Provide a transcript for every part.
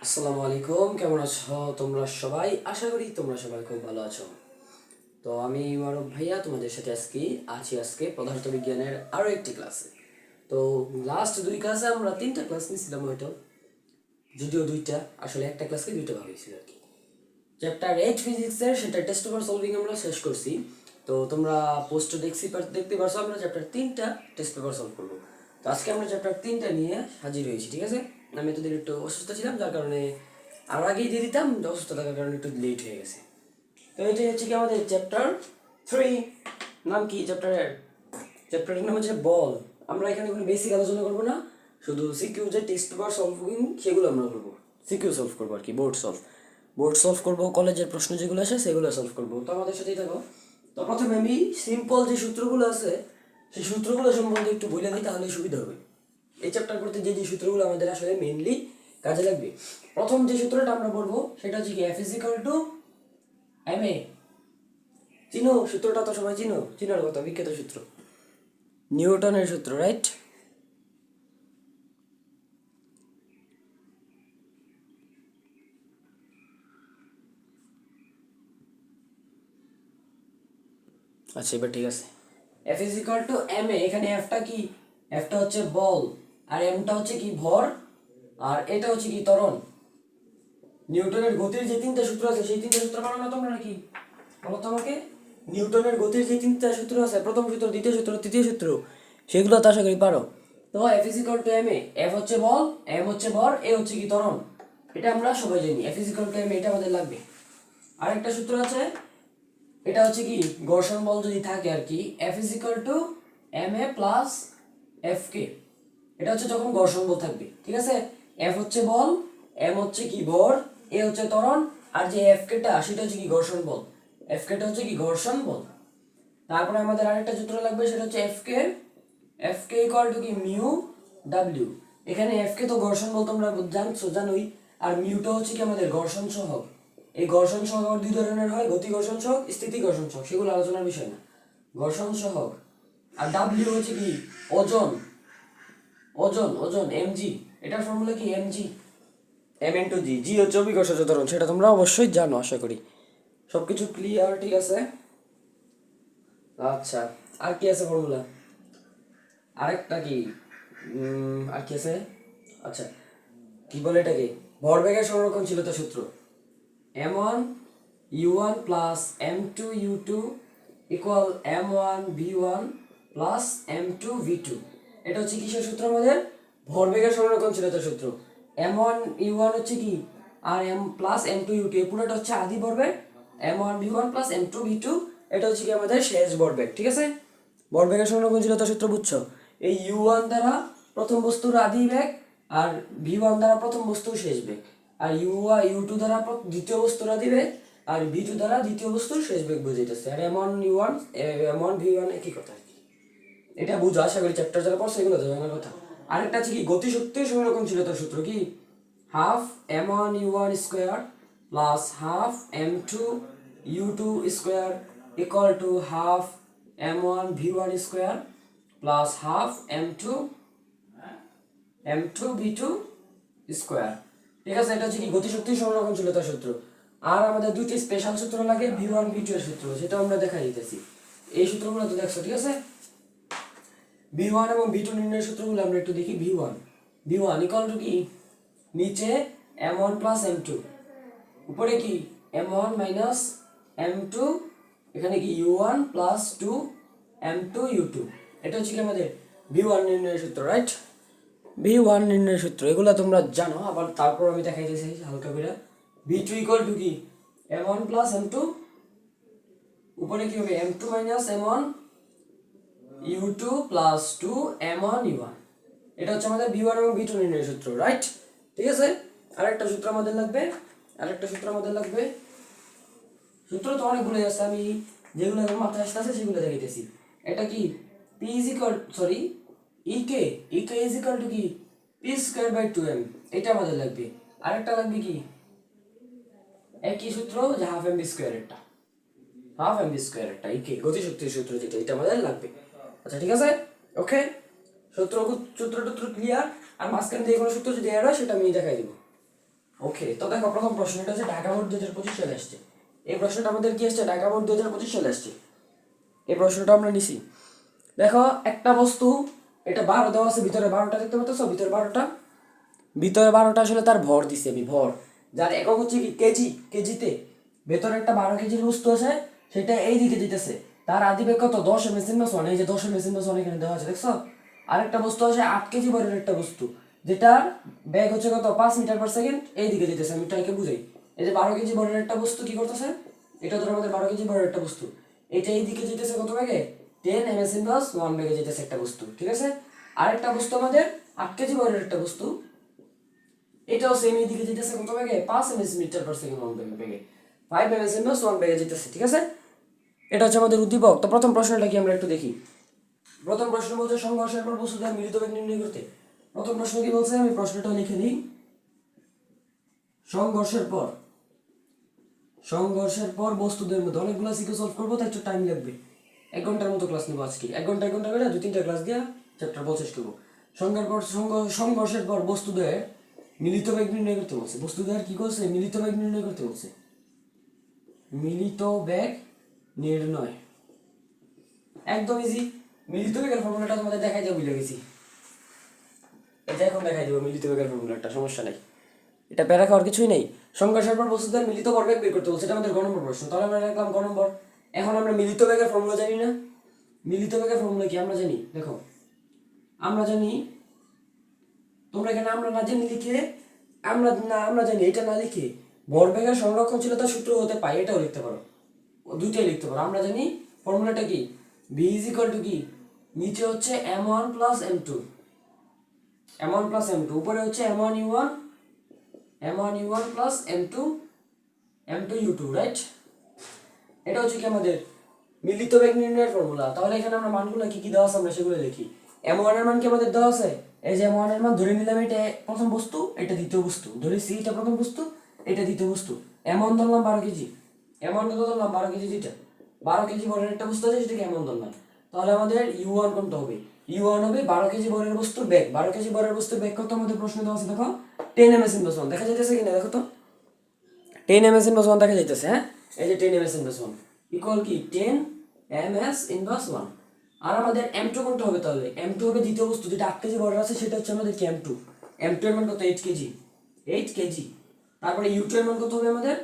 আসসালামু আলাইকুম, কেমন আছো তোমরা সবাই? আশা করি তোমরা সবাই খুব ভালো আছো। তো আমি মারুফ ভাইয়া তোমাদের সাথে আজকে পদার্থ বিজ্ঞানের আরো একটি ক্লাসে। তো লাস্ট দুই ক্লাসে আমরা তিনটা ক্লাস নিয়েছিলাম, হয়তো যদিও দুইটা, আসলে একটা ক্লাসকে দুইটা ভাগ হয়েছিল আর কি। চ্যাপ্টার 8 ফিজিক্সের সেটা টেস্ট পেপার সলভিং আমরা শেষ করছি। তো তোমরা পোস্ট দেখতে পারছো আমরা চ্যাপ্টার 3টা টেস্ট পেপার সলভ করবো। তো আজকে আমরা চ্যাপ্টার 3টা নিয়ে হাজির হয়েছি, ঠিক আছে? আমি এতদিন একটু অসুস্থ ছিলাম, যার কারণে আর আগেই দিয়ে দিতাম, অসুস্থ থাকার কারণে একটু লেট হয়ে গেছে। তো এটাই হচ্ছে কি আমাদের চ্যাপ্টার 3। নাম কি চ্যাপ্টারের? চ্যাপ্টারের নাম হচ্ছে বল। আমরা এখানে কোনো বেসিক আলোচনা করবো না, শুধু সিকিউ যে টেস্ট পেপার সলভিং সেগুলো আমরা করবো। সিকিউ সলভ করবো আর কি, বোর্ড সলভ করবো, কলেজের প্রশ্ন যেগুলো আসে সেগুলো সলভ করবো। তো আমাদের সাথেই থাকো। তো প্রথমে আমি সিম্পল যে সূত্রগুলো আছে সেই সূত্রগুলো সম্বন্ধে একটু বলে দিই, তাহলে সুবিধা হবে। এই চ্যাপ্টার করতে যে যে সূত্রগুলো আমাদের আসলে মেইনলি কাজে লাগবে, প্রথম যে সূত্রটা আমরা পড়বো সেটা হচ্ছে কি F=ma। চিনো সূত্রটা? তো সবাই চিনার কথা, বিখ্যাত সূত্র, নিউটনের সূত্র, রাইট? আচ্ছা, এবার ঠিক আছে। F=ma। এখানে এফটা কি? এফটা হচ্ছে বল, আর এমটা হচ্ছে কি? ভর, আর এটা হচ্ছে কি? ত্বরণ। নিউটনের গতির যে তিনটা সূত্র আছে সেই তিনটা সূত্র পারো না তোমরা নাকি? বলো তো আমাকে। নিউটনের গতির যে তিনটা সূত্র আছে, প্রথম সূত্র, দ্বিতীয় সূত্র, তৃতীয় সূত্র, সেগুলো তো আশা করি পারো। তো F=ma। এফ হচ্ছে বল, এম হচ্ছে ভর, এ হচ্ছে কি? ত্বরণ। এটা আমরা সবাই জানি, F=ma, এটা আমাদের লাগবে। আরেকটা সূত্র আছে, এটা হচ্ছে কি? ঘর্ষণ বল যদি থাকে আর কি, F=ma প্লাস Fk। এটা হচ্ছে যখন ঘর্ষণ বল থাকবে, ঠিক আছে? এফ হচ্ছে বল, এম হচ্ছে কি? ভর, এ হচ্ছে ত্বরণ, আর যে এফকেটা সেটা হচ্ছে কি? ঘর্ষণ বল। এফকেটা হচ্ছে কি? ঘর্ষণ বল। তারপরে আমাদের আরেকটা সূত্র লাগবে, সেটা হচ্ছে এফকে। এফকে ইকুয়াল টু কি? Mu W. এখানে এফকে তো ঘর্ষণ বল, তোমরা জানোই। আর মিউটা হচ্ছে কি? আমাদের ঘর্ষণ সহগ। এই ঘর্ষণ সহগ আবার দুই ধরনের হয়, গতি ঘর্ষণ সহগ, স্থিতি ঘর্ষণ সহগ, সেগুলো আলোচনার বিষয় না। ঘর্ষণ সহগ। আর ডাব্লিউ হচ্ছে কি? ওজন। ওজন এমজি। এটার ফর্মুলা কি? এমজি। এম ইন্টু জি। জি হচ্ছে অভিকর্ষজ ত্বরণ, সেটা তোমরা অবশ্যই জানো আশা করি। সবকিছু ক্লিয়ার, ঠিক আছে? আচ্ছা, আর কি আছে ফর্মুলা? আরেকটা কি? আর কি আছে? আচ্ছা, কি বলে এটাকে? ভরবেগের সংরক্ষণশীলতা সূত্র। m1 u1 plus m2 u2 equal m1 v1 plus m2 v2। এটা হচ্ছে কিসের সূত্র আমাদের? ভরবেগের সংরক্ষণশীলতা সূত্র। m1 u1 হচ্ছে কি? আর m প্লাস m2 u2, এই পুরোটা হচ্ছে আদি ভরবেগ। m1 v1 plus m2 v2, এটা হচ্ছে কি? আমাদের শেষ ভরবেগ, ঠিক আছে? ভরবেগের সংরক্ষণশীলতা সূত্র বুঝছো? এই u1 দ্বারা প্রথম বস্তুর আদি বেগ, আর v1 দ্বারা প্রথম বস্তুর শেষ বেগ, আর u2 দ্বারা দ্বিতীয় বস্তুর আদি বেগ, আর v2 দ্বারা দ্বিতীয় বস্তুর শেষ বেগ বুঝাইতেছে। আর m1 v1 একই কথা আর কি। এটা বুঝো, আশা করি চ্যাপ্টার যারা পড়ছে এগুলো তো জানার কথা। আরেকটা আছে কি? গতিশক্তির সংরক্ষণশীলতার সূত্র কি? Half m1 u1 square plus half m2 u2 square equal to half m1 v1 square plus half m2 v2 square. ঠিক আছে? এটা হচ্ছে কি? গতিশক্তির সংরক্ষণশীলতার সূত্র। আর আমাদের দুটি স্পেশাল সূত্র লাগে, v1 v2 এর সূত্র, সেটা আমরা দেখাই দিতেছি। এই সূত্রগুলো তো দেখছো, ঠিক আছে? v1 এবং v2 নির্ণয়ের সূত্রগুলো আমরা একটু দেখি। v1 ইকুয়াল টু কি? নিচে m1 প্লাস m2, উপরে কি? m1 মাইনাস m2, এখানে কি? u1 plus 2 m2 u2। এটা হচ্ছে কি আমাদের v1 নির্ণয়ের সূত্র, রাইট? v1 নির্ণয়ের সূত্র এগুলো তোমরা জানো, আবার তারপর আমি দেখাই দিয়েছি হালকা করে। v2 ইকুয়াল টু কি? m1 প্লাস m2, উপরে কি হবে? m2 minus m1 u2 plus 2 m1 u1। এটা হচ্ছে আমাদের v1 এবং v2 নির্ণয়ের সূত্র, রাইট? ঠিক আছে? আরেকটা সূত্র আমাদের লাগবে। সূত্র তো অনেকগুলো আছে, আমি যেগুলো আমার মাথায় আসতেছে সেগুলো দেখাইতেছি। এটা কি? p is equal, sorry, ek is equal to কি? p square by 2m। এটা আমাদের লাগবে। আরেকটা লাগবে কি? একই সূত্র, যে হাফ এম বি স্কয়ারেরটা ek গতিশক্তির সূত্র যেটা, এটা আমাদের লাগবে। আচ্ছা, ঠিক আছে? ওকে, সূত্র টুত্র ক্লিয়ার। আর মাঝখান দিয়ে কোনো সূত্র যদি এড হয় সেটা আমি দেখাই দিব। ওকে, তো দেখো প্রথম প্রশ্নটা হচ্ছে ঢাকা বোর্ড 2025 সালে আসছে। এই প্রশ্নটা আমাদের কি আসছে, ঢাকা বোর্ড 2025 সালে আসছে। এই প্রশ্নটা আমরা নিছি। দেখো একটা বস্তু, এটা 12 দেওয়া আছে, ভিতরে 12টা দেখতে পাচ্ছ, ভিতরে 12টা আসলে তার ভর দিছে, আমি ভর, যার একক হচ্ছে কি কেজি, কেজিতে। ভেতরে একটা 12 কেজির বস্তু আছে, সেটা এই দিকে যেতেছে। তার আদিবেগ কত, 10 মেশিন বাস 1, এই যে 10 মেশিন বাস 1 এখানে দেওয়া আছে, দেখছো। আরেকটা বস্তু আছে 8 কেজি ভরের একটা বস্তু, যেটার ব্যাগ হচ্ছে কত, 5 মিটার পার সেকেন্ড এই দিকে যেতেছে। আমি এটাকে বুঝাই, এই যে 12 কেজি ভরের একটা বস্তু কি করতেছে, এটা ধরো আমাদের 12 কেজি ভরের একটা বস্তু, এটা এই দিকে যেতেছে কত ব্যাগে, 10 ms প্লাস 1 ব্যাগে যেতেছে একটা বস্তু, ঠিক আছে। আরেকটা বস্তু আমাদের 8 কেজি ভরের একটা বস্তু, এটাও সেম এই দিকে যেতেছে কত ব্যাগে, 5 মিটার পার সেকেন্ড 1 ব্যাগে, 5 ms প্লাস 1 ব্যাগে যেতেছে, ঠিক আছে। এটা হচ্ছে আমাদের উদ্দীপক। তো প্রথম প্রশ্নটা কি আমরা একটু দেখি। প্রথম প্রশ্ন বলছে সংঘর্ষের পর বস্তুদের মিলিত বেগ নির্ণয় করতে। প্রথম প্রশ্ন কি বলছে, আমি প্রশ্নটা লিখে দিই। সংঘর্ষের পর বস্তুদের মধ্যে, অনেকগুলো সিকিউ সলভ করবো, তাই একটু টাইম লাগবে। 1 ঘন্টার মতো ক্লাস নেবো আজকে, 1 ঘন্টা করে 2-3টা ক্লাস দিয়ে চ্যাপ্টার বলতে শেষ করবো। সংঘর্ষের পর বস্তুদের মিলিত বেগ নির্ণয় করতে বলছে। বস্তুদের কি করছে, মিলিত বেগ নির্ণয় করতে বলছে। মিলিত বেগ নির্ণয় একদম ইজি। মিলিত বেগের ফর্মুলাটা তোমাদের দেখাই যাবো, ভুলে গেছি। এটা এখন দেখাই দেবো, মিলিত বেগের ফর্মুলাটা, সমস্যা নাই, এটা প্যারা খাওয়ার কিছুই নেই। সংঘর্ষের পর বস্তুদের মিলিত ভরবেগ বের করতে বলছে, এটা আমাদের গ নম্বর প্রশ্ন। তাহলে আমরা রাখলাম গ নম্বর। এখন আমরা মিলিত বেগের ফর্মুলা জানি না। মিলিত বেগের ফর্মুলা কি আমরা জানি, দেখো আমরা জানি, তোমরা এখানে আমরা না জানি লিখে, আমরা জানি এটা না লিখে ভরবেগের সংরক্ষণশীলতা সূত্র হতে পাই, এটাও লিখতে পারো, দুইটাই লিখতে পারো। আমরা জানি ফর্মুলাটা কি, বি ইজ ইকুয়াল টু কি, নিচে হচ্ছে m1 plus m2, m1 plus m2, উপরে হচ্ছে m1u1 প্লাস m2u2, রাইট। এটা হচ্ছে কি আমাদের মিলিত বেগ নির্ণয়ের ফর্মুলা। তাহলে এখানে আমরা মানগুলো কি কি দেওয়া আছে আমরা সেগুলো লিখি। m1 এর মান কি আমাদের দেওয়া আছে, এই যে m1 এর মান ধরে নিলাম এটা প্রথম বস্তু, এটা দ্বিতীয় বস্তু, ধরে সি এটা প্রথম বস্তু, এটা দ্বিতীয় বস্তু। m1 ধরলাম 12 কেজি, m1 কত ধরলাম 12 কেজি, যেটা 12 কেজি ভরের একটা বস্তু আছে সেটাকে m1 ধরলাম। তাহলে আমাদের u1 কোনটা হবে, u1 হবে 12 কেজি ভরের বস্তুর বেগ। 12 কেজি ভরের বস্তুর বেগ কত আমাদের প্রশ্ন দেওয়া আছে, দেখো 10 ms in 1, দেখা যাইতেছে কিনা দেখো তো, 10 ms in 1 দেখা যাইতেছে, হ্যাঁ এই যে 10 ms in 1 ইকুয়াল কি 10 ms in 1। আর আমাদের m2 কোনটা হবে, তাহলে m2 হবে দ্বিতীয় বস্তু, যেটা 8 কেজি ভরের আছে, সেটা হচ্ছে আমাদের কি m2। m2 এর মান কত, 8 কেজি, 8 কেজি। তারপরে u2 এর মান কত হবে আমাদের,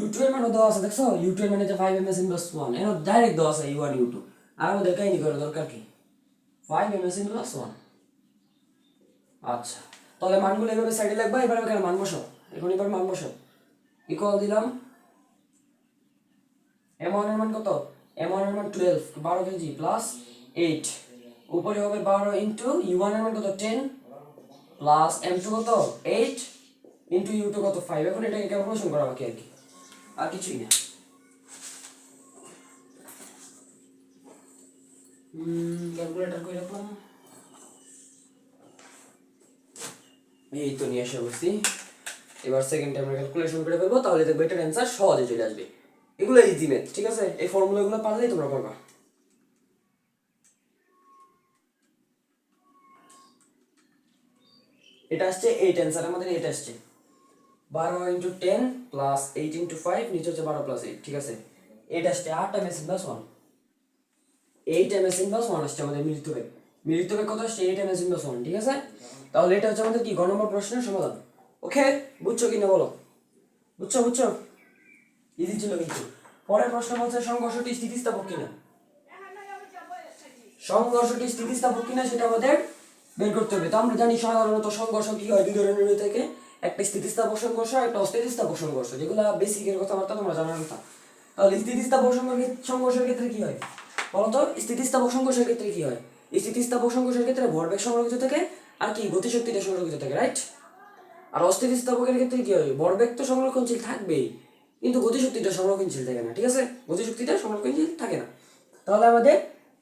u2 এর মান দেওয়া আছে, দেখছো u2 এর মান হচ্ছে 5 ms in 1, এর ডাইরেক্ট দেওয়া আছে u1 u2। আর আমাদের কাহিনী করার দরকার কি, 5 ms in 1। আচ্ছা, তাহলে মানগুলো এভাবে সাইডে লিখবা। এবার এখানে মান বসাও, এবার মান বসাও। ইকুয়াল দিলাম m1 এর মান কত, m1 এর মান 12 কেজি প্লাস 8, উপরে হবে 12 ইনটু u1 এর মান কত 10 প্লাস m2 কত 8 ইনটু u2 কত 5। এখন এটাকে ক্যালকুলেশন করা বাকি আর কি, আর কিছুই না। ক্যালকুলেটর কই রাখলাম, এই তো নিয়ে এসে বসছি। এবার সেকেন্ড টাইম ক্যালকুলেশন করে ফেলবো, তাহলে দেখবে এটার অ্যান্সার সহজে চলে আসবে। এগুলো ইজি ম্যাথ, ঠিক আছে, এই ফর্মুলাগুলো পারলেই তোমরা পারবা। এটা আসছে 8 অ্যান্সার আমাদের, এটা আসছে 12 ইন্টু 10 প্লাস 8 ইন্টু 5, নিচে হচ্ছে 12 প্লাস 8, ঠিক আছে। এটা আসছে 8 ms প্লাস 1, 8 ms প্লাস 1 আসছে আমাদের মিলিত বেগ। মিলিত বেগ কত আসছে, 8 ms প্লাস 1, ঠিক আছে। তাহলে এটা হচ্ছে আমাদের কি গ নম্বর প্রশ্নের সমাধান। ওকে, বুঝছো কিনা বলো, বুঝছো, ইজি ছিল কিন্তু। পরের প্রশ্ন বলছে সংঘর্ষটি স্থিতিস্থাপক কিনা। সংঘর্ষটি স্থিতিস্থাপক কিনা সেটা আমাদের বের করতে হবে। তো আমরা জানি সাধারণত সংঘর্ষ কি হয়, দুই ধরনের হয়ে থাকে, একটা স্থিতিস্থাপক সংঘর্ষ, একটা অস্থিতিস্থাপক সংঘর্ষ, যেগুলো বেসিকের কথাবার্তা তোমরা জানার কথা। তাহলে স্থিতিস্থাপক সংঘর্ষের ক্ষেত্রে কি হয় বলতো, স্থিতিস্থাপক সংঘর্ষের ক্ষেত্রে কি হয়, স্থিতিস্থাপক সংঘর্ষের ক্ষেত্রে ভরবেগ সংরক্ষিত থাকে আর কি গতিশক্তিটা সংরক্ষিত থাকে, রাইট। আর অস্থিতিস্থাপকের ক্ষেত্রে কি হয়, ভরবেগ তো সংরক্ষণশীল থাকবেই, কিন্তু গতিশক্তিটা সংরক্ষণশীল থাকে না, ঠিক আছে, গতিশক্তিটা সংরক্ষণশীল থাকে না। তাহলে আমাদের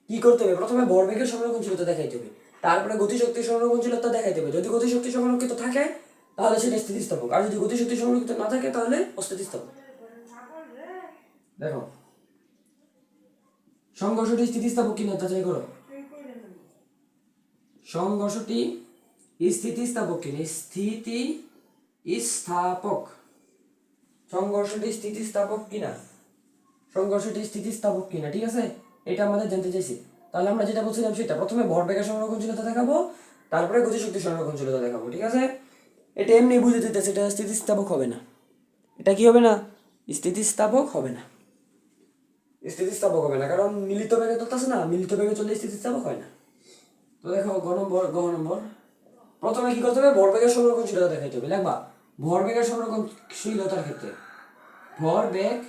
কি করতে হবে, প্রথমে ভরবেগের সংরক্ষণশীলতা দেখাইতে হবে, তারপরে গতিশক্তির সংরক্ষণশীলতা দেখাইতে হবে। যদি গতিশক্তি সংরক্ষিত থাকে তাহলে সেটা স্থিতিস্থাপক, আর যদি গতিশক্তি সংরক্ষিত না থাকে তাহলে অস্থিতিস্থাপক। দেখো সংঘর্ষটি স্থিতিস্থাপক কিনা যাচাই করো, সংঘর্ষটি স্থিতিস্থাপক কিনা, স্থিতিস্থাপক স্থিতিস্থাপক। সংঘর্ষটি স্থিতিস্থাপক কিনা, সংঘর্ষটি স্থিতিস্থাপক কিনা, ঠিক আছে, এটা আমাদের জানতে চাইছি। তাহলে আমরা যেটা বলছিলাম সেটা, প্রথমে ভরবেগের সংরক্ষণশীলতা দেখাবো, তারপরে গতিশক্তি সংরক্ষণশীলতা দেখাবো, ঠিক আছে। এটা এমনি বুঝে দিতেছে, এটা স্থিতিস্থাপক হবে না। এটা কি হবে না? স্থিতিস্থাপক হবে না। স্থিতিস্থাপক হবে না, কারণ মিলিত বেগে চলতেছে না, মিলিত বেগে চললে স্থিতিস্থাপক হয় না। তো দেখো গ নম্বর, প্রথমে কি করতে হবে? ভরবেগের সংরক্ষণশীলতা দেখাইতে হবে। লিখবা ভরবেগের সংরক্ষণশীলতার ক্ষেত্রে, ভরবেগ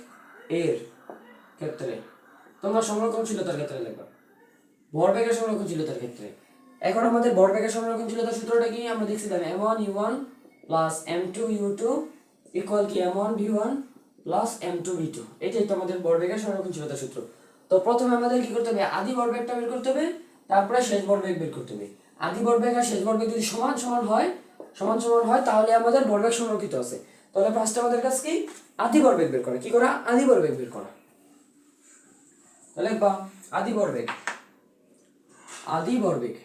এর ক্ষেত্রে, তোমরা সংরক্ষণশীলতার ক্ষেত্রে লিখবা ভরবেগের সংরক্ষণশীলতার ক্ষেত্রে। এখন আমাদের ভরবেগের সংরক্ষণশীলতার সূত্রটা কি আমরা দেখছিলাম, m1u1 প্লাস m2u2 ইকুয়াল কি m1v1 প্লাস m2v2। এটাই তো আমাদের ভরবেগের সংরক্ষণশীলতার সূত্র। তো প্রথমে আমাদের কি করতে হবে? আদি ভরবেগটা বের করতে হবে, তারপরে শেষ ভরবেগ বের করতে হবে। আদি ভরবেগ আর শেষ ভরবেগ যদি সমান সমান হয় তাহলে আমাদের ভরবেগ সংরক্ষিত আছে। তাহলে ফার্স্ট আমাদের কাছে কি আদি ভরবেগ বের করা, কি করা? আদি ভরবেগ বের করা। তাহলে বা আদি ভরবেগ, আদি ভরবেগ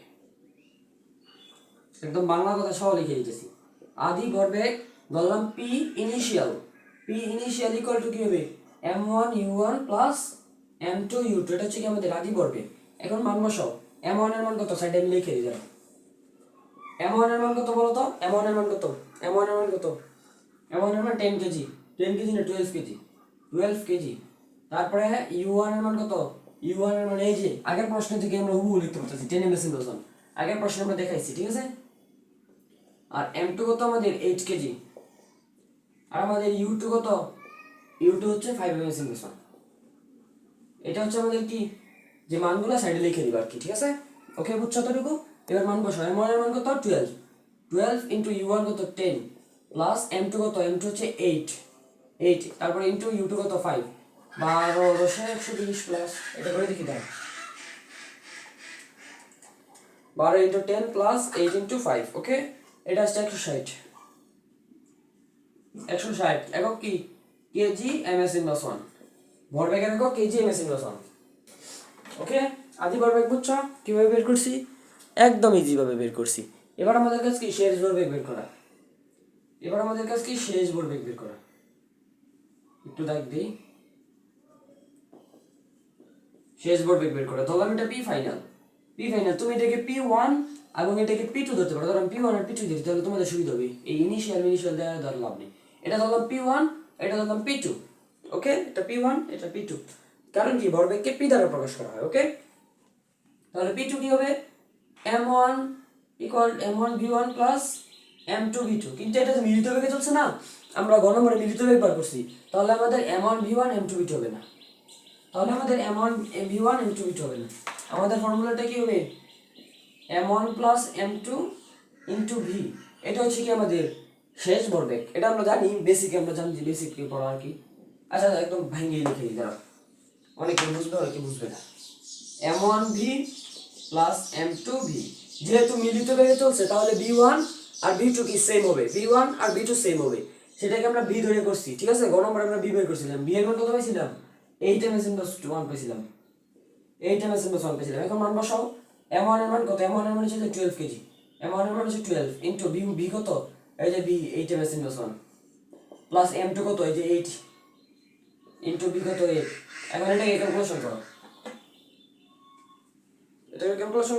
একদম বাংলা কথা সহ লিখে দিতেছি। আদি ভরবেগ বললাম পি ইনিশিয়াল ইকুয়াল টু কি হবে? m1u1 প্লাস m2u2, এটা হচ্ছে কি আমাদের আদি ভরবেগ। এখন মান বসাও, m1 এর মান কত সাইডে আমি লিখে দিলাম। m1 এর মান কত বলো তো? m1 এর মান কত? m1 এর মান কত? m1 এর মান 10 কেজি, 10 কেজি না 12 কেজি, 12 কেজি। তারপরে u1 এর মান কত? u1 এর মান এই যে আগের প্রশ্ন থেকে আমরা হুবহু লিখতে পারতেছি, 10 mS ওজন, আগের প্রশ্নে আমরা দেখাইছি, ঠিক আছে। আর m2 কত আমাদের? 8 কেজি। আর আমাদের u2 কত? u2 হচ্ছে 5 mS ওজন। এটা হচ্ছে আমাদের কি যে মানগুলো সাইডে লিখে দিবা আর কি, ঠিক আছে। ওকে, বুঝছো এতটুকু? এবার মান বসাও। m1 এর মান কত? 12 ইনটু u1 কত? 10 প্লাস m2 কত? m2 হচ্ছে 8, তারপরে ইনটু u2 কত? 5, 12 10 120 প্লাস, এটা করে দেখি দাও, 12 ইনটু 10 প্লাস 8 ইনটু 5, ওকে। এটা হচ্ছে 160, একক কি? কেজি ms in plus 1, ভরবেগের একক কেজি ms in plus 1, ওকে। আদি ভরবেগ বুঝছো কিভাবে বের করছি? একদম ইজি ভাবে বের করছি। এবার আমাদের কাছে কি শেষ ভরবেগ বের করা, একটু দেখ দিই। শেষ ভরবেগ বের করা, ধরলাম এটা পি ফাইনাল, তুমি এটাকে p1 এবং এটাকে p2 ধরতে পারো। ধরলাম p1 আর p2 দিতে, তাহলে তোমাদের সুবিধা হবে। এই ইনিশিয়াল দেওয়ার ধর লাভ নেই। এটা ধরলাম p1, এটা ধরলাম p2, ওকে। এটা p1, এটা p2, কারণ কি ভরবেগকে p দ্বারা প্রকাশ করা হয়, ওকে। তাহলে p2 কি হবে? m1 equal m1v1 plus m2v2, কিন্তু এটা তো মিলিত বেগে চলছে না, আমরা ঘন নম্বরে মিলিত বেগ বার করছি, তাহলে আমাদের m1v1 m2v2 হবে না। হবে না। আমাদের ফর্মুলাটা কি হবে? m1 plus m2 into v। এটা হচ্ছে কি আমাদের শেষ ভরবেগ, এটা আমরা জানি, আমরা জানি যে বেসিক পড়া আর কি। আচ্ছা একদম ভাঙিয়ে লিখে দিই, দাঁড়াও, অনেকে বুঝবে অনেকে বুঝবে না। m1v প্লাস m2v, যেহেতু মিলিত বেগে চলছে তাহলে v1 আর v2 কি সেম হবে, v1 আর v2 সেম হবে, সেটাকে আমরা v ধরে করছি, ঠিক আছে। গ নম্বরে আমরা v বের করছিলাম, v এর মান কত পাইছিলাম? 8 ms in plus 1 পাইছিলাম, 8 ms in plus 1 পাইছিলাম। এখন মান বসাও, m1 এর মান কত? m1 এর মান হচ্ছে 12 কেজি, m1 এর মান হচ্ছে 12 ইনটু v কত? এই যে v 8 ms in plus 1 plus m2 কত? এই যে 8 ইনটু v কত? 8। এখন এটাকে ক্যালকুলেশন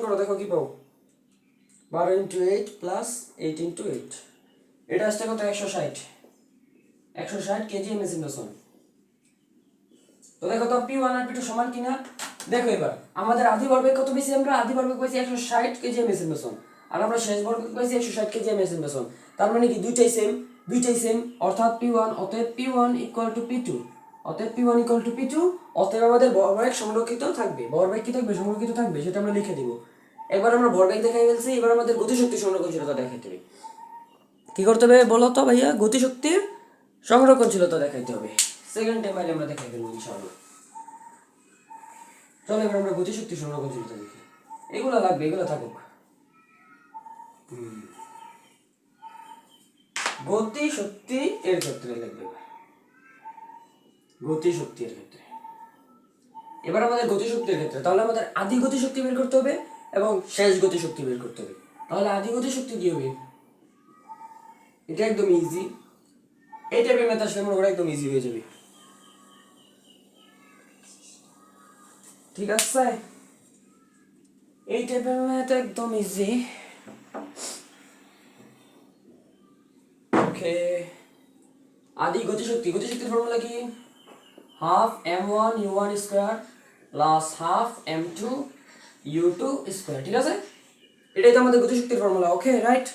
করো, দেখো কি পাও? 12 ইনটু 8 প্লাস 8 ইনটু 8, এটা আসছে কত? 160 কেজি ms in plus 1। তো দেখো তো p1 আর p2 সমান কিনা, দেখো এবার আমাদের আদি ভরবেগ কত পেয়েছি? আমরা আদি ভরবেগ পাইছি 160 কেজি ms in plus 1, আর আমরা শেষ ভরবেগ পাইছি 160 কেজি ms in plus 1। তার মানে কি দুইটাই সেম, অর্থাৎ p1, অতএব p1 ইকুয়াল টু p2, অতএব আমাদের ভরবেগ সংরক্ষিত থাকবে। ভরবেগ কি থাকবে? সংরক্ষিত থাকবে, সেটা আমরা লিখে দিব। একবার আমরা ভরবেগ দেখাই ফেলছি, এবার আমাদের গতিশক্তি সংরক্ষণশীলতা দেখাইতে হবে। কি করতে হবে বলো তো ভাইয়া? গতিশক্তির সংরক্ষণশীলতা দেখাইতে হবে। সেকেন্ড টাইম আইলে আমরা দেখাই ফেলবো ইনশাআল্লাহ। চলো এবার আমরা গতিশক্তি সংরক্ষণশীলতা দেখি। এগুলো লাগবে, এগুলো থাকুক। গতিশক্তি এর ক্ষেত্রে লিখবে, গতিশক্তির ক্ষেত্রে। এবার আমাদের গতিশক্তির ক্ষেত্রে, তাহলে আমাদের আদি গতিশক্তি বের করতে হবে এবং শেষ গতিশক্তি বের করতে হবে। তাহলে আদি গতিশক্তি কি হবে? এটা একদম ইজি। এই টাইপের ম্যাথ আসলে মনে করো একদম ইজি হয়ে যাবে, ঠিক আছে? এই টাইপের ম্যাথ একদম ইজি। ওকে, আদি গতিশক্তি, গতিশক্তির ফর্মুলা কি? Half m1 u1 square plus half m2 u2 square, ঠিক আছে? এটাই তো আমাদের গতিশক্তির ফর্মুলা। ওকে, রাইট?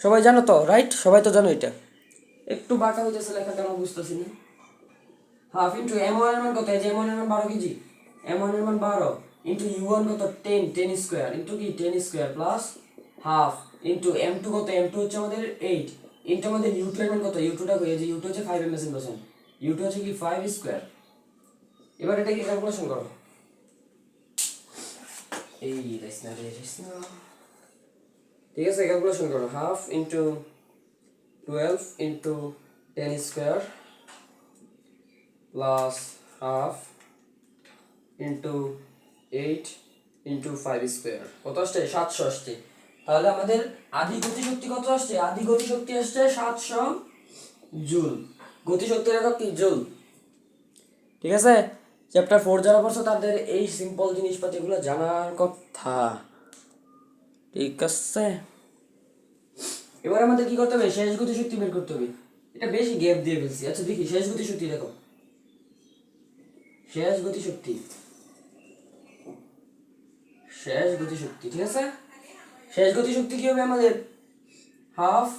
সবাই জানো তো, রাইট? সবাই তো জানো এটা। একটু বাঁকা হইতেছে লেখাটা, আমি বুঝতেছি না। হাফ ইন্টু m1 এর মান কত? এই যে m1 এর মান 12 কেজি, m1 এর মান 12 ইন্টু u1 কত 10, 10 স্কয়ার ইন্টু কি 10 square plus half into m2 কত? m2 হচ্ছে আমাদের 8 ইন্টু আমাদের u2 এর মান কত? u2 টা কই? এই যে u2 হচ্ছে 5 m/s, u2 হচ্ছে কি 5 স্কয়ার। এবার এটা কি ক্যালকুলেশন করো। এই রাইস না, ঠিক আছে? ক্যালকুলেশন করো। Half into 12 into 10 square plus half into 8 into 5 square কত আসছে? 700 আসছে। তাহলে আমাদের আদি গতিশক্তি কত আসছে? আদি গতিশক্তি আসছে 700 জুল। গতিশক্তির একক কি? জুল। ঠিক আছে? চ্যাপ্টার 4 যারা পড়ছো তাদের এই সিম্পল জিনিসপাতিগুলো জানার কথা, ঠিক আছে? এবার আমাদের কি করতে হবে? শেষ গতিশক্তি বের করতে হবে। এটা বেশি গ্যাপ দিয়ে ফেলছি। আচ্ছা দেখি শেষ গতিশক্তি, দেখো শেষ গতিশক্তি, শেষ গতিশক্তি, ঠিক আছে? শেষ গতিশক্তি কি হবে আমাদের? Half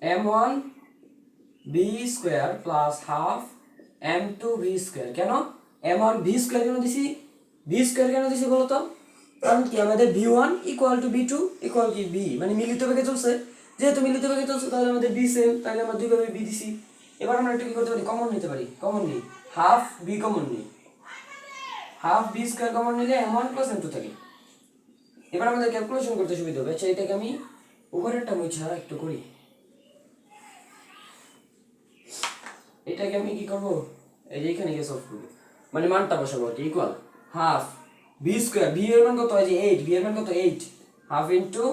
m1 b square plus half m2 b square. কেন m1 b স্কয়ার কেন দিছি? b স্কয়ার কেন দিছি বলো তো? কারণ কি আমাদের v1 equal to v2 equal কি b, মানে মিলিত বেগে চলছে। যেহেতু মিলিত বেগে চলছে তাহলে আমাদের b সেম, তাহলে আমরা দুইভাবে b দিছি। এবার আমরা এটা কি করতে পারি? কমন নিতে পারি। কমন নিই, হাফ b কমন নিই। হাফ b স্কয়ার কমন নিলে m1 প্লাস m2 থাকে। এবার আমাদের ক্যালকুলেশন করতে সুবিধা হবে। আচ্ছা এটাকে আমি উপরেরটা মুছা একটু করি। এটাকে আমি কি করব? এই যে এখানে গিয়ে সলভ করব, মানে মানটা বসাবো। Equal half B square, B এর মান কত? এই যে 8, বি এর মান কত? 8, half into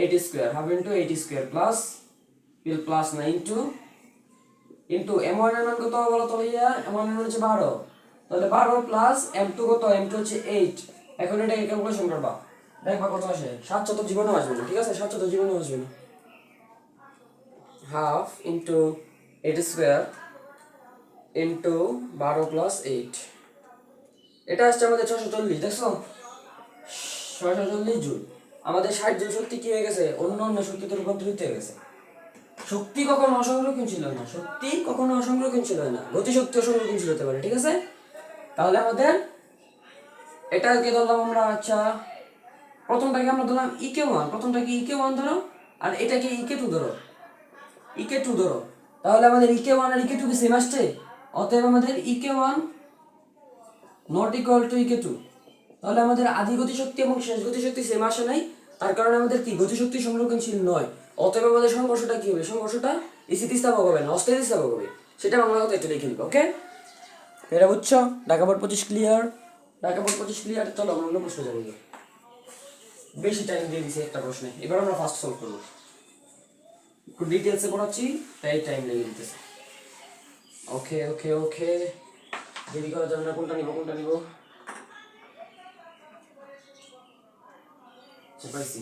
8 square, half into 8 square plus plus 9 into m1 এর মান কত বলো তো ভাইয়া? m1 এর মান হচ্ছে 12, তাহলে 12 প্লাস m2 কত? m2 হচ্ছে 8। এখন এটাকে ক্যালকুলেশন করবা, দেখবা কত আসে। 700 তো জীবনেও আসবে না, ঠিক আছে? 700 তো জীবনেও আসবে না। Half into 8 square into 12 plus 8, এটা আসছে আমাদের 640। দেখছো? 640 জুল। আমাদের 60 জুল শক্তি কি হয়ে গেছে? অন্য অন্য শক্তিতে রূপান্তরিত হয়ে গেছে। শক্তি কখনো অসংরক্ষণশীল হয় না, শক্তি কখনো অসংরক্ষণশীল হয় না। গতিশক্তি অসংরক্ষণশীল হতে পারে, ঠিক আছে? তাহলে আমাদের এটাকে ধরলাম আমরা, আচ্ছা প্রথমটাকে আমরা ধরলাম ইকে 1, প্রথমটাকে ইকে 1 ধরো, আর এটাকে ইকে 2 ধরো, ইকে 2 ধরো। তাহলে আমাদের ইকে 1 আর ইকে 2 কি সেম আসছে? অতএব আমাদের ইকে 1 নট ইকুয়াল টু ইকে 2। তাহলে আমাদের আদি গতিশক্তি এবং শেষ গতিশক্তি সেম আসে নাই, তার কারণে আমাদের কি গতিশক্তি সংরক্ষণশীল নয়। অতএব আমাদের সংঘর্ষটা কি হবে? সংঘর্ষটা স্থিতিস্থাপক হবে না, অস্থিতিস্থাপক হবে। সেটা বাংলা কথা একটু লিখে নিবে। ওকে, এটা বুঝছো? Dhaka board 25 clear? Dhaka board 25 clear? চলো আমরা অন্য প্রশ্ন যাবো। বেশি টাইম দিয়ে দিছি একটা প্রশ্নে, এবার আমরা ফার্স্ট সলভ করবো। একটু ডিটেলসে পড়াচ্ছি তাই টাইম লেগে দিতেছে। ওকে ওকে ওকে, দেরি করা যাবে না। কোনটা নিব? কোনটা নিব? পাইছি।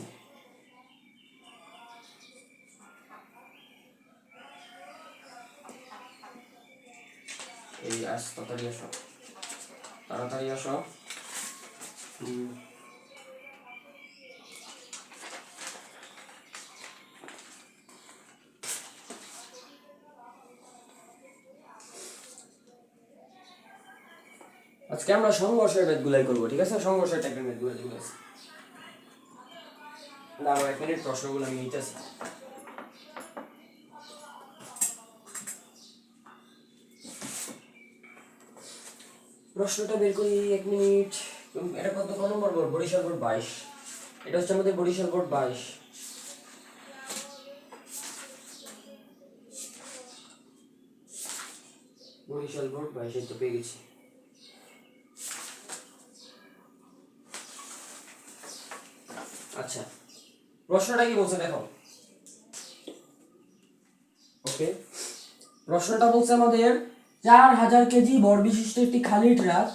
এই আস, তাড়াতাড়ি আসো, তাড়াতাড়ি আসো। আজকে আমরা সংঘর্ষের ম্যাথগুলাই করবো, ঠিক আছে? সংঘর্ষের টাইপের ম্যাথগুলো যেগুলো আছে। দাঁড়াও 1 মিনিট, প্রশ্নগুলো আমি নিতেছি। প্রশ্নটা বের করি, 1 মিনিট। এটা কত নম্বর বোর্ড? বরিশাল বোর্ড 22। এটা হচ্ছে আমাদের বরিশাল বোর্ড 22। বরিশাল বোর্ড 22 তো পেয়ে গেছি। আচ্ছা প্রশ্নটা কি বলছে দেখো। আজকে। প্রশ্নটা বলছে আমাদের 4000 কেজি ভর বিশিষ্ট একটি খালি ট্রাক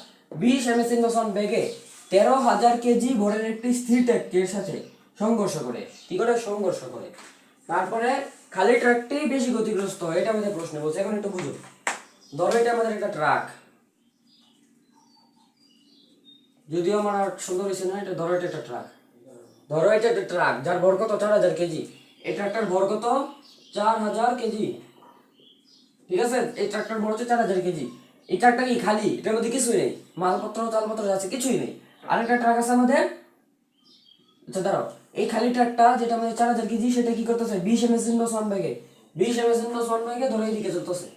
20 ms/h বেগে 13000 কেজি ভরের একটি স্থির ট্রাকের সাথে সংঘর্ষ করে। কি করে? সংঘর্ষ করে। তারপরে খালি ট্রাকটি বেশি গতিগ্রস্ত, এটা আমাদের প্রশ্ন বলছে। এখন একটু বুঝুন। ধরো এটা আমাদের একটা ট্রাক, যদিও আমার আর সুন্দর হয়েছে না, এটা ধরো এটা একটা ট্রাক। ধরো এটা একটা ট্রাক যার ভর কত 4000 কেজি। এই ট্রাকটার ভর কত 4000 কেজি। ঠিক আছে, এই ট্রাকটার ভর হচ্ছে 4000 কেজি। এই ট্রাকটা কি খালি? এটার মধ্যে কিছুই নেই, মালপত্র তালপত্র আছে কিছুই নেই। আরেকটা ট্রাক আছে আমাদের। আচ্ছা দাঁড়াও, এই খালি ট্রাকটা যেটা আমাদের 4000 কেজি, সেটা কি করতেছে 20 ms/h বেগে, 20 ms/h বেগে ধরো এইদিকে চলতেছে।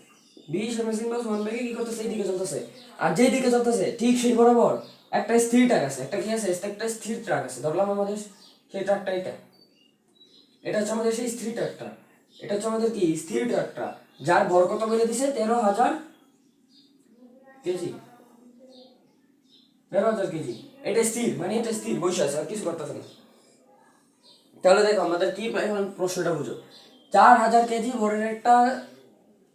20 ms/h বেগে কি করতেছে? এইদিকে চলতেছে। আর যেই দিকে চলতেছে ঠিক সেই বরাবর একটা স্থির ট্রাক আছে। একটা কি আছে? একটা স্থির ট্রাক আছে। ধরলাম আমাদের সেই ট্রাকটা এটা। এটা হচ্ছে আমাদের সেই স্থির ট্রাকটা। এটা হচ্ছে আমাদের কি স্থির ট্রাকটা, যার ভর কত বলে দিছে 13000 কেজি। 13000 কেজি। এটা স্থির, মানে এটা স্থির বসে আছে, আর কিছু করতেছে না। তাহলে দেখো আমাদের কি এখন প্রশ্নটা বুঝো। 4000 কেজি ভরের একটা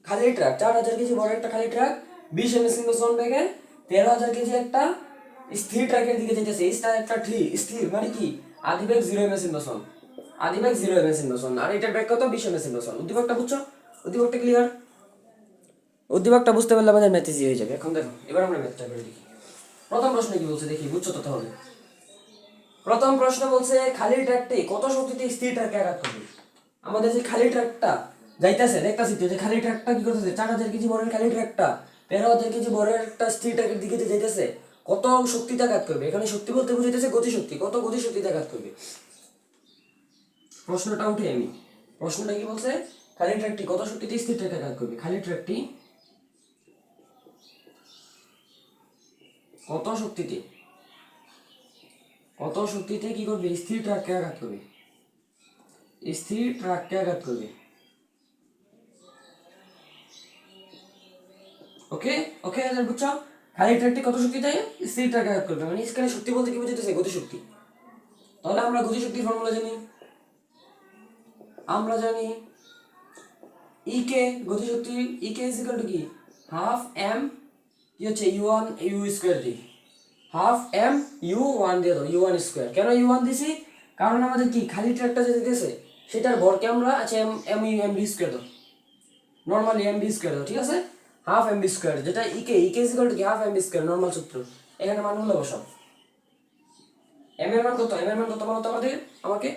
খালি ট্রাক, 4000 কেজি ভরের একটা খালি ট্রাক 20 ms/h বেগে 13000 কেজি একটা স্থির ট্রাকের দিকে যেতেছে। এই একটা স্থির মানে কি আদিবেগ 0 ms/h, আদিবেগ 0 ms/h, আর এটার বেগ কত 20 ms/h। উদ্দীপকটা বুঝছো? উদ্দীপকটা ক্লিয়ার? উদ্দীপকটা বুঝতে পারলে আমাদের ম্যাথ ইজি হয়ে যাবে। এখন দেখো এবার আমরা ম্যাথটা করে দেখি। প্রথম প্রশ্ন কি বলছে দেখি, বুঝছো তো তাহলে। প্রথম প্রশ্ন বলছে খালি ট্রাকটি কত শক্তিতে স্থির ট্রাকে আঘাত করবে। আমাদের যে খালি ট্রাকটা যাইতেছে, দেখতেছি তো যে খালি ট্রাকটা কি করতেছে, 4000 কেজি ভরের খালি ট্রাকটা 13000 কেজি ভরের একটা স্থির ট্রাকের দিকে যে যাইতেছে, কত শক্তিতে আঘাত করবে। এখানে শক্তি বলতে বুঝাইতেছে গতিশক্তি, কত গতিশক্তিতে আঘাত করবে। প্রশ্নটা উঠে আমি, প্রশ্নটা কি বলছে, খালি ট্রাকটি কত শক্তিতে স্থির ট্রাকে আঘাত করবে। খালি ট্রাকটি কত শক্তিতে, কত শক্তিতে কি করবে, স্থির ট্রাককে আঘাত করবে, স্থির ট্রাককে আঘাত করবে। ওকে ওকে, বুঝছো? খালি ট্রাকটি কত শক্তিতে স্থির ট্রাককে আঘাত করবে, মানে এখানে শক্তি বলতে কি বুঝাইতেছে গতিশক্তি। তাহলে আমরা গতিশক্তির ফর্মুলা জানি, আমরা জানি ইকে গতিশক্তি, ইকে ইজ ইকুয়াল টু কি হাফ এম কি হচ্ছে u1 u স্কয়ার দি, হাফ এম u1 দিয়ে দাও, u1 স্কয়ার। কেন u1 দিছি? কারণ আমাদের কি খালি ট্রাকটা যেতে দিতেছে সেটার ভরকে আমরা আচ্ছা এম বি স্কয়ার দাও, নরমালি এম বি স্কয়ার দাও। ঠিক আছে, হাফ এম বি স্কয়ার, যেটা ইকে ইজ ইকুয়াল টু কি half M B square, normal সূত্র। এখানে মানগুলো বসাও। এম এর মান কত, এম এর মান কত বলো তো আমাদের, আমাকে।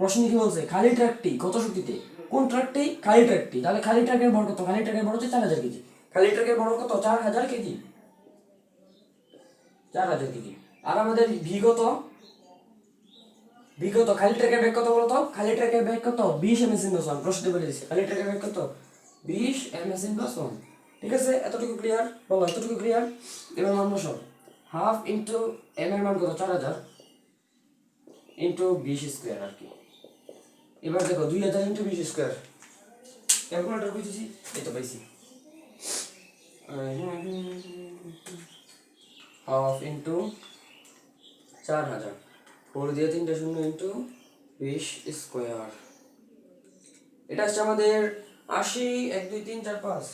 প্রশ্ন কি বলছে, খালি ট্রাকটি কত শক্তিতে, কোন ট্রাকটি, খালি ট্রাকটি। তাহলে খালি ট্রাকের ভর কত, খালি ট্রাকের ভর হচ্ছে 4000 কেজি। খালি ট্রাকের ভর কত 4000 কেজি, 4000 কেজি। আর আমাদের বিগত বিগত খালি ট্রাকের বেগ কত বলতো, খালি ট্রাকের বেগ কত 20 ms/h। প্রশ্ন বলে দিছে খালি ট্রাকের বেগ কত 20 ms/h। ঠিক আছে, এতটুকু ক্লিয়ার? বলো এতটুকু ক্লিয়ার? এবার মান বসাও, হাফ ইন্টু এম এর মান কত 4000 ইন্টু 20 স্কয়ার আর কি। এবার দেখো 2000 ইন্টু 20 স্কয়ার, ক্যালকুলেটর বুঝেছি, এই তো পাইছি। হাফ ইন্টু 4000, 4 দিয়ে 3টে 0 ইন্টু 20 স্কয়ার। এটা হচ্ছে আমাদের 80, 1 2 3 4 5।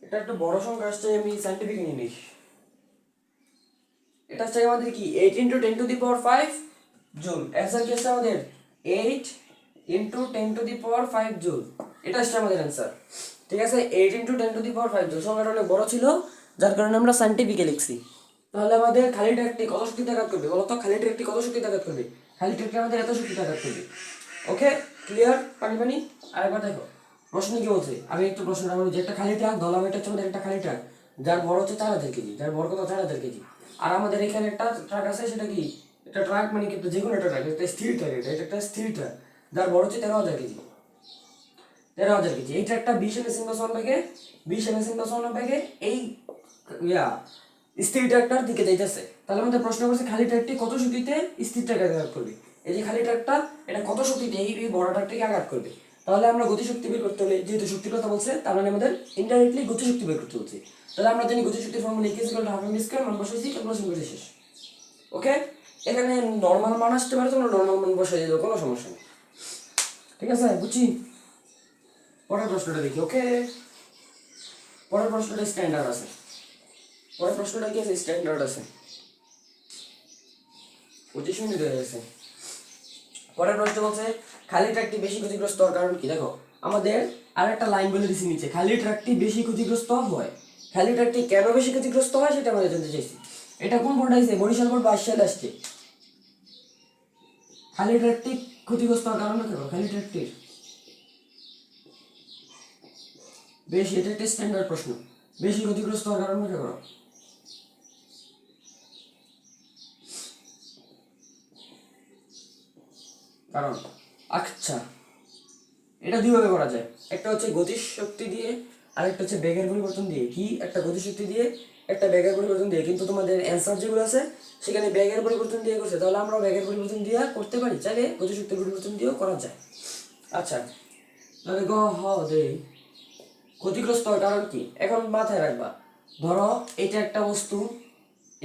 এটা একটা বড় সংখ্যা আসছে, আমি সাইন্টিফিক ইংলিশ। এটা হচ্ছে আমাদের কি 8 into 10 to the power 5 joule. Answer কি আসছে আমাদের 8 into 10 to the power 5 joule. এটা আসছে আমাদের অ্যান্সার। ঠিক আছে, 8 into 10 to the power 5 joule. সংখ্যাটা অনেক বড় ছিল, যার কারণে আমরা সাইন্টিফিকে লিখছি। তাহলে আমাদের খালি ট্রাকটি কত শক্তিতে আঘাত করবে বলো তো, খালি ট্রাকটি কত শক্তিতে আঘাত করবে। খালি ট্রাকটি আমাদের এত শক্তিতে আঘাত করবে। Okay clear? পানি পানি। আরেকবার দেখো প্রশ্ন কি বলছে, আমি একটু প্রশ্নটা বলি যে একটা খালি ট্রাক ধরলাম, এটা হচ্ছে আমাদের একটা খালি ট্রাক যার ভর হচ্ছে 4000 কেজি, যার ভর কত 4000 কেজি। আর আমাদের এখানে একটা ট্রাক আছে, সেটা কি একটা ট্রাক মানে কি যে কোনো একটা ট্রাক, একটা স্থির ট্রাক, এটা একটা স্থির ট্রাক যার বড় হচ্ছে 13000 কেজি, 13000 কেজি। এই ট্রাকটা 20 ms/h বেগে, 20 ms/h বেগে এই স্থির ট্রাকটার দিকে যাইতেছে। তাহলে আমাদের প্রশ্ন করছে খালি ট্রাকটি কত শক্তিতে স্থির ট্রাকে আঘাত করবে। এই যে খালি ট্রাকটা, এটা কত শক্তিতে এই বড় ট্রাকটিকে আঘাত করবে। তাহলে আমরা গতিশক্তি বের করতে হলে, যেহেতু শক্তির কথা বলছে, তার মানে আমাদের ইনডাইরেক্টলি গতিশক্তি বের করতে হচ্ছে। তাহলে আমরা জানি গতিশক্তির formula equal to half M square, মান বসাইছি, ক্যালকুলেশন করে শেষ। ওকে, এখানে নরমাল মান আসতে পারে, তোমরা নরমাল মান বসাই দিও, কোনো সমস্যা নেই। ঠিক আছে, বুঝছি। পরের প্রশ্নটা দেখি। ওকে, পরের প্রশ্নটা স্ট্যান্ডার্ড আছে। পরের প্রশ্নটা কি আছে? স্ট্যান্ডার্ড আছে। 25 মিনিট হয়ে গেছে। পরের প্রশ্ন বলছে খালি ট্র্যাকটি বেশি ক্ষতিগ্রস্ত হওয়ার কারণ কি? দেখো আমাদের আরেকটা লাইন বলে দিছি নিচে, খালি ট্র্যাকটি বেশি ক্ষতিগ্রস্ত হয়। খালি ট্র্যাকটি কেন বেশি ক্ষতিগ্রস্ত হয় সেটা আমরা জানতে চাইছি। এটা কোন বোর্ড আসছে? বরিশাল বোর্ড 22 সালে আসছে। খালি ট্র্যাকটি ক্ষতিগ্রস্ত হওয়ার কারণ দেখো, খালি ট্র্যাকটির বেশি, এটা একটা স্ট্যান্ডার্ড প্রশ্ন। বেশি ক্ষতিগ্রস্ত হওয়ার কারণ দেখো, কারণ আচ্ছা এটা দুইভাবে করা যায়। একটা হচ্ছে গতির শক্তি দিয়ে, আর একটা হচ্ছে বেগের পরিবর্তন দিয়ে। কি? একটা গতিশক্তি দিয়ে, একটা বেগের পরিবর্তন দিয়ে। কিন্তু তোমাদের অ্যান্সার যেগুলো আছে সেখানে বেগের পরিবর্তন দিয়ে করছে, তাহলে আমরা বেগের পরিবর্তন দিয়ে করতে পারি, চাইলে গতিশক্তির পরিবর্তন দিয়েও করা যায়। আচ্ছা, তাহলে গ হ দে ক্ষতিগ্রস্ত হওয়ার কারণ কি? এখন মাথায় রাখবা, ধরো এটা একটা বস্তু,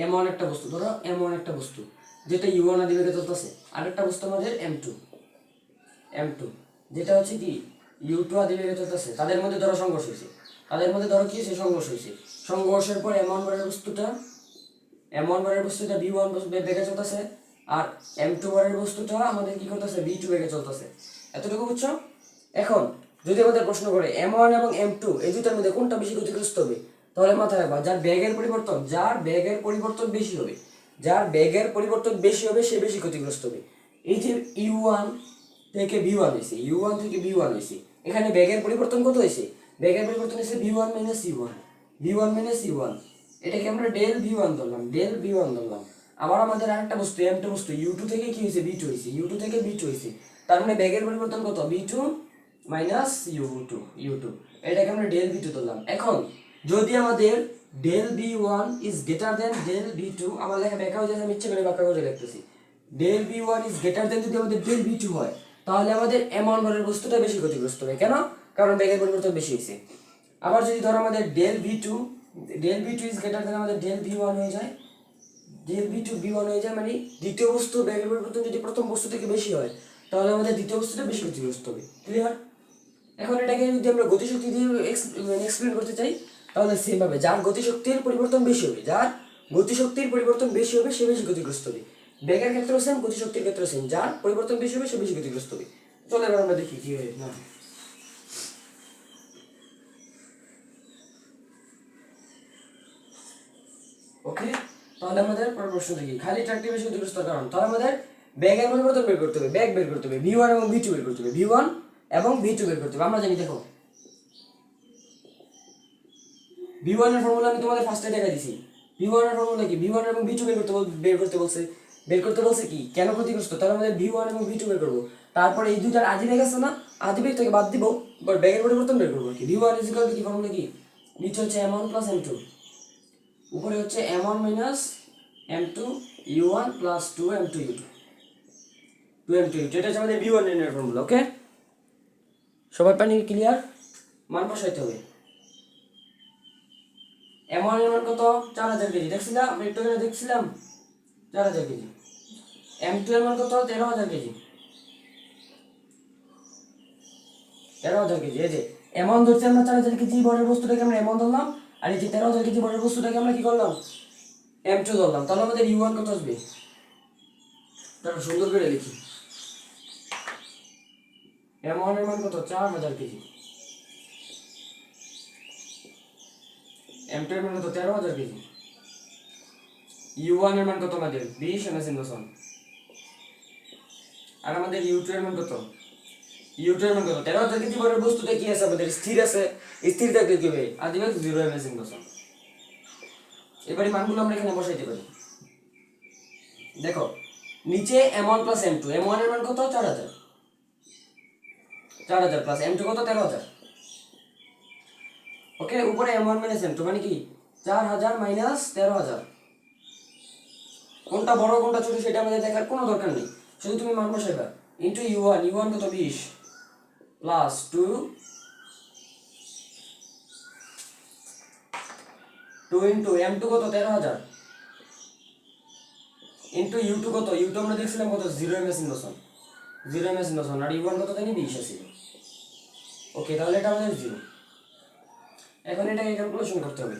এমন একটা বস্তু, ধরো এমন একটা বস্তু যেটা ইউ1 আদি বেগে চলতেছে, আর একটা বস্তু আমাদের এম টু, যেটা হচ্ছে কি ইউ2 আদি বেগে চলতেছে। তাদের মধ্যে ধরো সংঘর্ষ হয়েছে, তাদের মধ্যে ধরো কি হয়েছে? সংঘর্ষ হয়েছে। সংঘর্ষের পর এমন বারের বস্তুটা ভি1 বেগে চলতেছে, আর এম2 বারের বস্তুটা আমাদের কি করতেছে? ভি2 বেগে চলতেছে। এতটুকু বুঝছো? এখন যদি আমাদের প্রশ্ন করে এম1 এবং এম2 এই দুটার মধ্যে কোনটা বেশি ক্ষতিগ্রস্ত হবে, তাহলে মাথায় রাখবা যার বেগের পরিবর্তন বেশি হবে, যার বেগের পরিবর্তন বেশি হবে সে বেশি ক্ষতিগ্রস্ত হবে। এই যে ইউ1 থেকে ভি1 হয়েছে, ইউ1 থেকে ভি1 হয়েছে, এখানে বেগের পরিবর্তন কত হয়েছে? বেগের পরিবর্তন হয়েছে ভি1 মাইনাস ইউ1, এটাকে আমরা ডেল ভি1 ধরলাম। আবার আমাদের আরেকটা বস্তু এম2 বস্তু ইউ2 থেকে কি হয়েছে? ইউ2 থেকে ভি2 হয়েছে। তার মানে বেগের পরিবর্তন কত? ভি2 মাইনাস ইউ2, এটাকে আমরা ডেল ভি2 ধরলাম। এখন যদি আমাদের del V one is greater then del V two, আমার লেখা ব্যাখ্যা হয়ে যাচ্ছে, আমি ইচ্ছে করে ব্যাখ্যা করে লিখতেছি। Del V one is greater then যদি আমাদের ডেল ভি2 হয়, তাহলে আমাদের এমন ভরের বস্তুটা বেশি ক্ষতিগ্রস্ত হবে। কেন? কারণ বেগের পরিবর্তন বেশি হয়েছে। আবার যদি ধরো আমাদের del V two is greater then আমাদের ডেল ভি1 হয়ে যায়, মানে দ্বিতীয় বস্তু বেগের পরিবর্তন যদি প্রথম বস্তু থেকে বেশি হয়, তাহলে আমাদের দ্বিতীয় বস্তুটা বেশি ক্ষতিগ্রস্ত হবে। ক্লিয়ার? এখন এটাকে যদি আমরা গতিশক্তি দিয়ে এক্সপ্লেন করতে চাই, তাহলে সেম ভাবে যার গতিশক্তির পরিবর্তন বেশি হবে সে বেশি ক্ষতিগ্রস্ত হবে। বেগের ক্ষেত্রেও সেম, গতিশক্তির ক্ষেত্রেও সেম, যার পরিবর্তন বেশি হবে সে বেশি ক্ষতিগ্রস্ত হবে। চলো এবার আমরা দেখি কি হয় না। ওকে, তাহলে আমাদের পরের প্রশ্ন দেখি, খালি ট্র্যাকটি বেশি ক্ষতিগ্রস্ত কারণ। তাহলে আমাদের বেগের পরিবর্তন বের করতে হবে, বের করতে হবে, ভি1 এবং ভি2 বের করতে হবে, আমরা জানি। দেখো ভি1 এর ফর্মুলা আমি তোমাদের ফার্স্টে দেখা দিছি। ভি1 এর ফর্মুলা কি? ভি1 এবং ভি2 বের করতে বলছে কি কেন ক্ষতিগ্রস্ত, তাহলে আমাদের ভি1 এবং ভি2 বের করবো। তারপরে এই দুইটার আদি বেগ আছে না, আদি বেগ থেকে বাদ দিব, বাট বেগের পরিবর্তন বের করবো। কি ভি1 ইজ ইকুয়াল টু কি ফর্মুলা কি? নিচে হচ্ছে m1 প্লাস m2, উপরে হচ্ছে m1 minus m2 u1 plus 2m2 u2, এটা হচ্ছে আমাদের ভি1 এর ফর্মুলা। ওকে, সবাই পানি ক্লিয়ার? মান বসাইতে হবে। M1 এর মান কত? 4000 কেজি, দেখছিলাম আমরা একটু আগে দেখছিলাম 4000 কেজি। M2 এর মান কত? 13000 কেজি, 13000 কেজি। এই যে M1 ধরছি আমরা 4000 কেজি বড় বস্তুটাকে আমরা M1 ধরলাম, আর এই যে 13000 কেজি বড় বস্তুটাকে আমরা কি করলাম? M2 ধরলাম। তাহলে আমাদের U1 কত আসবে? তাহলে সুন্দর করে লিখি, M1 এর মান কত? 4000 কেজি, M2 এর মান কত? 13000 কেজি, U1 এর মান কত আমাদের? 20 mS/। আর আমাদের U2 এর মান কত? 13000 কেজি বড় বস্তুটা কি আছে আমাদের? স্থির আছে। স্থির থাকলে কি হবে? আদিবেগ 0 mS/। এবারে মানগুলো আমরা এখানে বসাইতে পারি। দেখো নিচে m1 প্লাস m2, m1 এর মান কত? 4000 প্লাস m2 কত? 13000। ওকে, উপরে m1 মাইনাস m2 মানে কি 4000 মাইনাস 13000। কোনটা বড় কোনটা ছোট সেটা আমাদের দেখার কোনো দরকার নেই, শুধু তুমি মান বসাইবা। ইনটু u1 কত? 20 প্লাস 2 ইনটু m2 কত? 13000 ইনটু u2 কত? u2 আমরা দেখছিলাম কত? 0 mS/। 0 এমএস ইন্ডাকশন আর ইউ ওয়ান কত জানি 20 আছে। ওকে, তাহলে এটা আমাদের 0। এখন এটাকে ক্যালকুলেশন করতে হবে।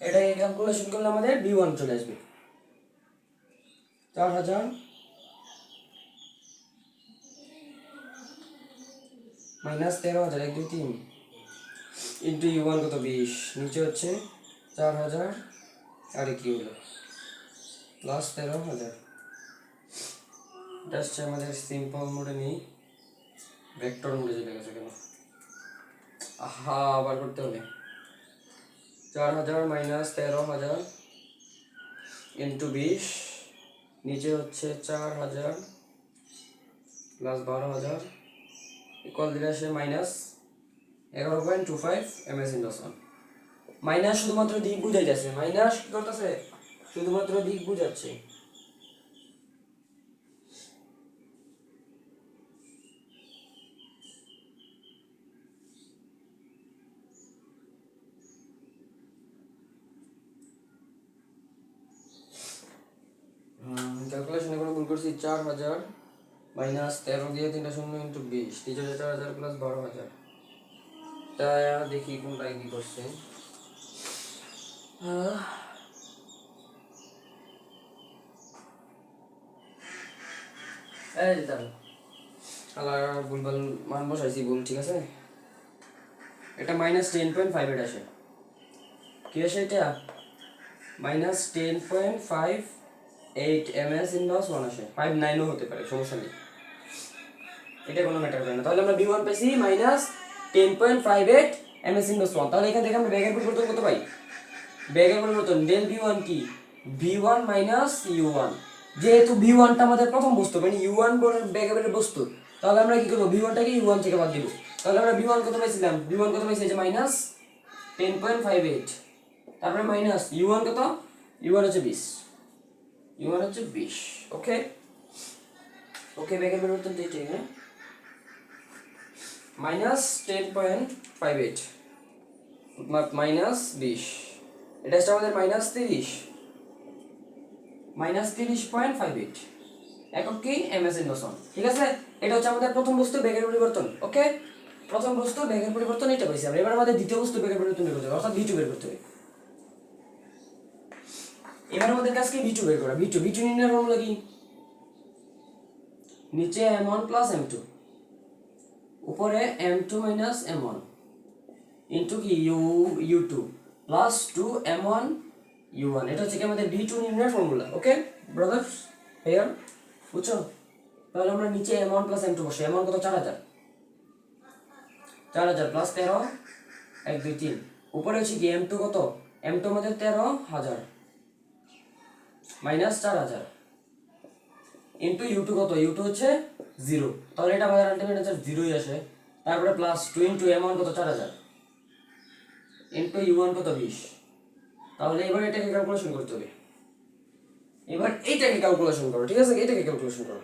এটাকে ক্যালকুলেশন করলে আমাদের বি ওয়ান চলে আসবে 4000 মাইনাস 13000 1 2 3 ইন্টু ইউ ওয়ান কত 20, নিচে হচ্ছে 4000 আর কি হলো প্লাস 13000। এটা হচ্ছে আমাদের সিম্পল মোডে নেই, ভেক্টর মোডে চলে গেছে কেন? আহা, আবার করতে হবে। 4000 মাইনাস 13000 ইন্টু 20, নিচে হচ্ছে 4000 প্লাস 12000 ইকুয়াল দিলে আসে মাইনাস 11.25 এমএস ইন্ডাকশন। মাইনাস শুধুমাত্র দিক বুঝাইতেছে, মাইনাস কি করতেছে? শুধুমাত্র দিক বুঝাচ্ছে। ক্যালকুলেশনে কোনো ভুল করছি। 4000 মাইনাস 13 দিয়ে 3টা শূন্য ইন্টু 20, নিচে 4000 প্লাস 12000। তা দেখি কোনটা কি করছে। এই যে দাঁড়ান, আলার ভুলভাল মান বসাইছি, ভুল, ঠিক আছে। এটা মাইনাস 10.58 আসে। কি আসে এটা? মাইনাস 10.58 এমএস ইনভার্স 1 আসে। 59ও হতে পারে, সমস্যা নেই, এটা কোনো ম্যাটার করে না। তাহলে আমরা বি ওয়ান পেয়েছি মাইনাস 10.58 এমএস ইনভার্স 1। তাহলে এখান থেকে আমরা বেগের পরিবর্তন কত পাই? বেগের পরিবর্তন ডেল ভি ওয়ান কি? V one minus U one. যেহেতু ভি ওয়ানটা আমাদের প্রথম বস্তু, মানে ইউ ওয়ান বেগের বস্তু, তাহলে আমরা কি করবো? ভি ওয়ানটাকে ইউ ওয়ান থেকে বাদ দিব। তাহলে আমরা ভি ওয়ান কত পাইছিলাম? ভি ওয়ান কত পাইছি? যে মাইনাস 10.58, তারপরে মাইনাস ইউ ওয়ান কত? ইউ ওয়ান হচ্ছে 20, ইউ ওয়ান হচ্ছে 20। ওকে ওকে, বেগের পরিবর্তন এইটাই, হ্যাঁ, মাইনাস 10.58 মাইনাস 20, এটা হচ্ছে আমাদের মাইনাস 30, মাইনাস 30.58 একক কি? এমএস ইন্ডাকশন, ঠিক আছে। এটা হচ্ছে আমাদের প্রথম বস্তু বেগের পরিবর্তন। ওকে, প্রথম বস্তু বেগের পরিবর্তন এটা পাইছি আমরা। এবার আমাদের দ্বিতীয় বস্তু বেগের পরিবর্তন বের করতে হবে, অর্থাৎ ভি টু বের করতে হবে। এবার আমাদের কাছে কি? ভি টু বের করা। ভি টু নির্ণয়ের ফর্মুলা কি? নিচে m1 প্লাস m2, উপরে m2 মাইনাস m1 ইন্টু কি u2 প্লাস 2m1 u1। এটা হচ্ছে কি আমাদের ভি টু নির্ণয়ের ফর্মুলা। ওকে ব্রাদার্স, হেয়ার, বুঝছো? তাহলে আমরা নিচে m1 প্লাস m2 বসে, m1 কত? 4000, 4000 প্লাস 13 1 2 3, উপরে হচ্ছে কি m2 কত? m2 আমাদের 13000 মাইনাস 4000 ইন্টু u2 কত? u2 হচ্ছে 0, তাহলে এটা আমাদের আলটিমেট অ্যান্সার 0ই আসে। তারপরে প্লাস 2 ইন্টু m1 কত? 4000 ইন্টু u1 কত? 20। তাহলে এবার এটাকে ক্যালকুলেশন করতে হবে। এবার এইটাকে ক্যালকুলেশন করো, ঠিক আছে, এইটাকে ক্যালকুলেশন করো।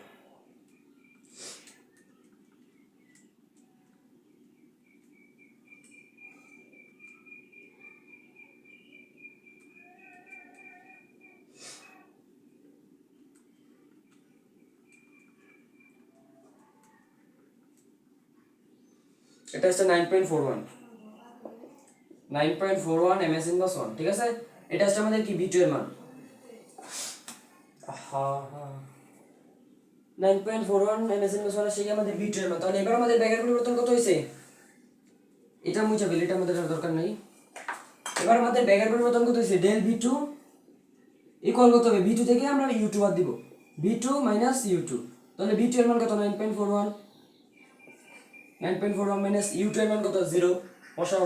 এটা হচ্ছে 9.41 এমএস ইনভার্স 1, ঠিক আছে। এটা হচ্ছে আমাদের কি? ভি2 এর মান। হ্যাঁ হ্যাঁ, 9.41 এমএস ইনভার্স 1 আসে আমাদের ভি2 এর মান। তাহলে এবার আমাদের ব্যাগের পরিবর্তন কত হয়েছে? এটা মুছে ফেলি, এটা আমাদের আর দরকার নেই। এবার আমাদের ব্যাগের পরিবর্তন কত হয়েছে? ডেল ভি2 ইকুয়াল কত হবে? ভি2 থেকে আমরা ইউ2 বাদ দিব, ভি2 মাইনাস ইউ2। তাহলে ভি2 এর মান কত? 9.41 মাইনাস ইউ2 এর মান কত? 0। বসাও।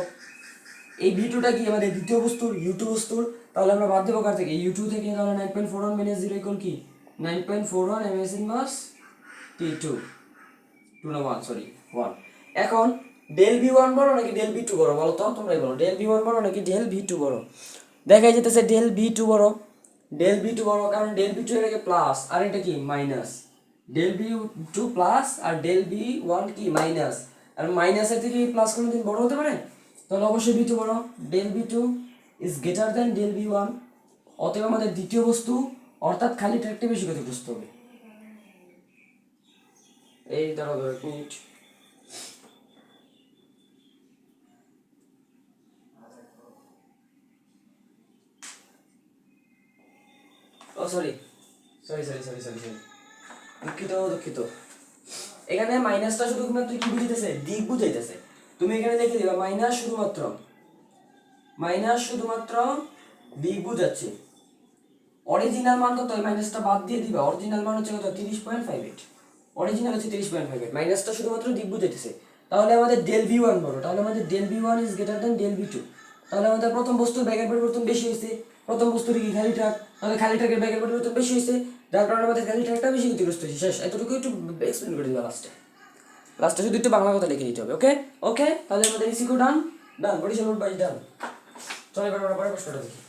এই ভি2টা কি? আমাদের দ্বিতীয় বস্তুর, ইউ2 বস্তুর। তাহলে আমরা বাদ দেবো কার থেকে? ইউ2 থেকে। তাহলে 9.41 মাইনাস 0 ইকুয়াল কি? 9.41 এমএস ইনভার্স টি2 2 না 1, সরি 1। এখন ডেল ভি1 বড় নাকি ডেল ভি2 বড় বলো তো? তোমরাই বলো, ডেল ভি1 বড় নাকি ডেল ভি2 বড়? দেখা যেতেছে ডেল ভি2 বড়। ডেল ভি2 বড়, কারণ ডেল ভি2 এর আগে প্লাস আর এটা কি? মাইনাস। ডেল ভি2 প্লাস আর ডেল ভি1 কি? মাইনাস। আর মাইনাসের থেকে প্লাস কোনোদিন বড় হতে পারে? তাহলে অবশ্যই ভি2 বড়। Del V two is greater than del V one, অতএব আমাদের দ্বিতীয় বস্তু অর্থাৎ খালি ট্র্যাকটি বেশি ক্ষতিগ্রস্ত হবে। এই দাঁড়াও 1 minute. Oh sorry sorry sorry sorry sorry sorry দুঃখিত দুঃখিত। এখানে মাইনাসটা শুধুমাত্র কি বুঝাইতেছে? দিক বুঝাইতেছে। তুমি এখানে দেখে দিবা মাইনাস শুধুমাত্র দিক বুঝাচ্ছে। অরিজিনাল মান কত? মাইনাসটা বাদ দিয়ে দিবা। অরিজিনাল মান হচ্ছে কত? 30.58। অরিজিনাল হচ্ছে 30.58, মাইনাসটা শুধুমাত্র দিক বুঝাইতেছে। তাহলে আমাদের ডেল ভি ওয়ান বলো, তাহলে আমাদের del V one is greater then del V two. তাহলে আমাদের প্রথম বস্তুর ব্যাগের পরিবর্তন বেশি হয়েছে, প্রথম বস্তুর কি খালি ট্রাক, তাহলে খালি ট্রাকের ব্যাগের পরিবর্তন বেশি হয়েছে, যার কারণে আমাদের খালি ট্রাকটা বেশি ক্ষতিগ্রস্ত হয়েছে। শেষ, এতটুকু একটু এক্সপ্লেন করে দিবা লাস্টে শুধু একটু বাংলা কথা লিখে দিতে হবে। ওকে ওকে, তাহলে আমাদের ইসিকো ডান ডান, বরিশাল রোড বাইশ ডান। চলো এবার আমরা পরে প্রশ্নটা দেখি।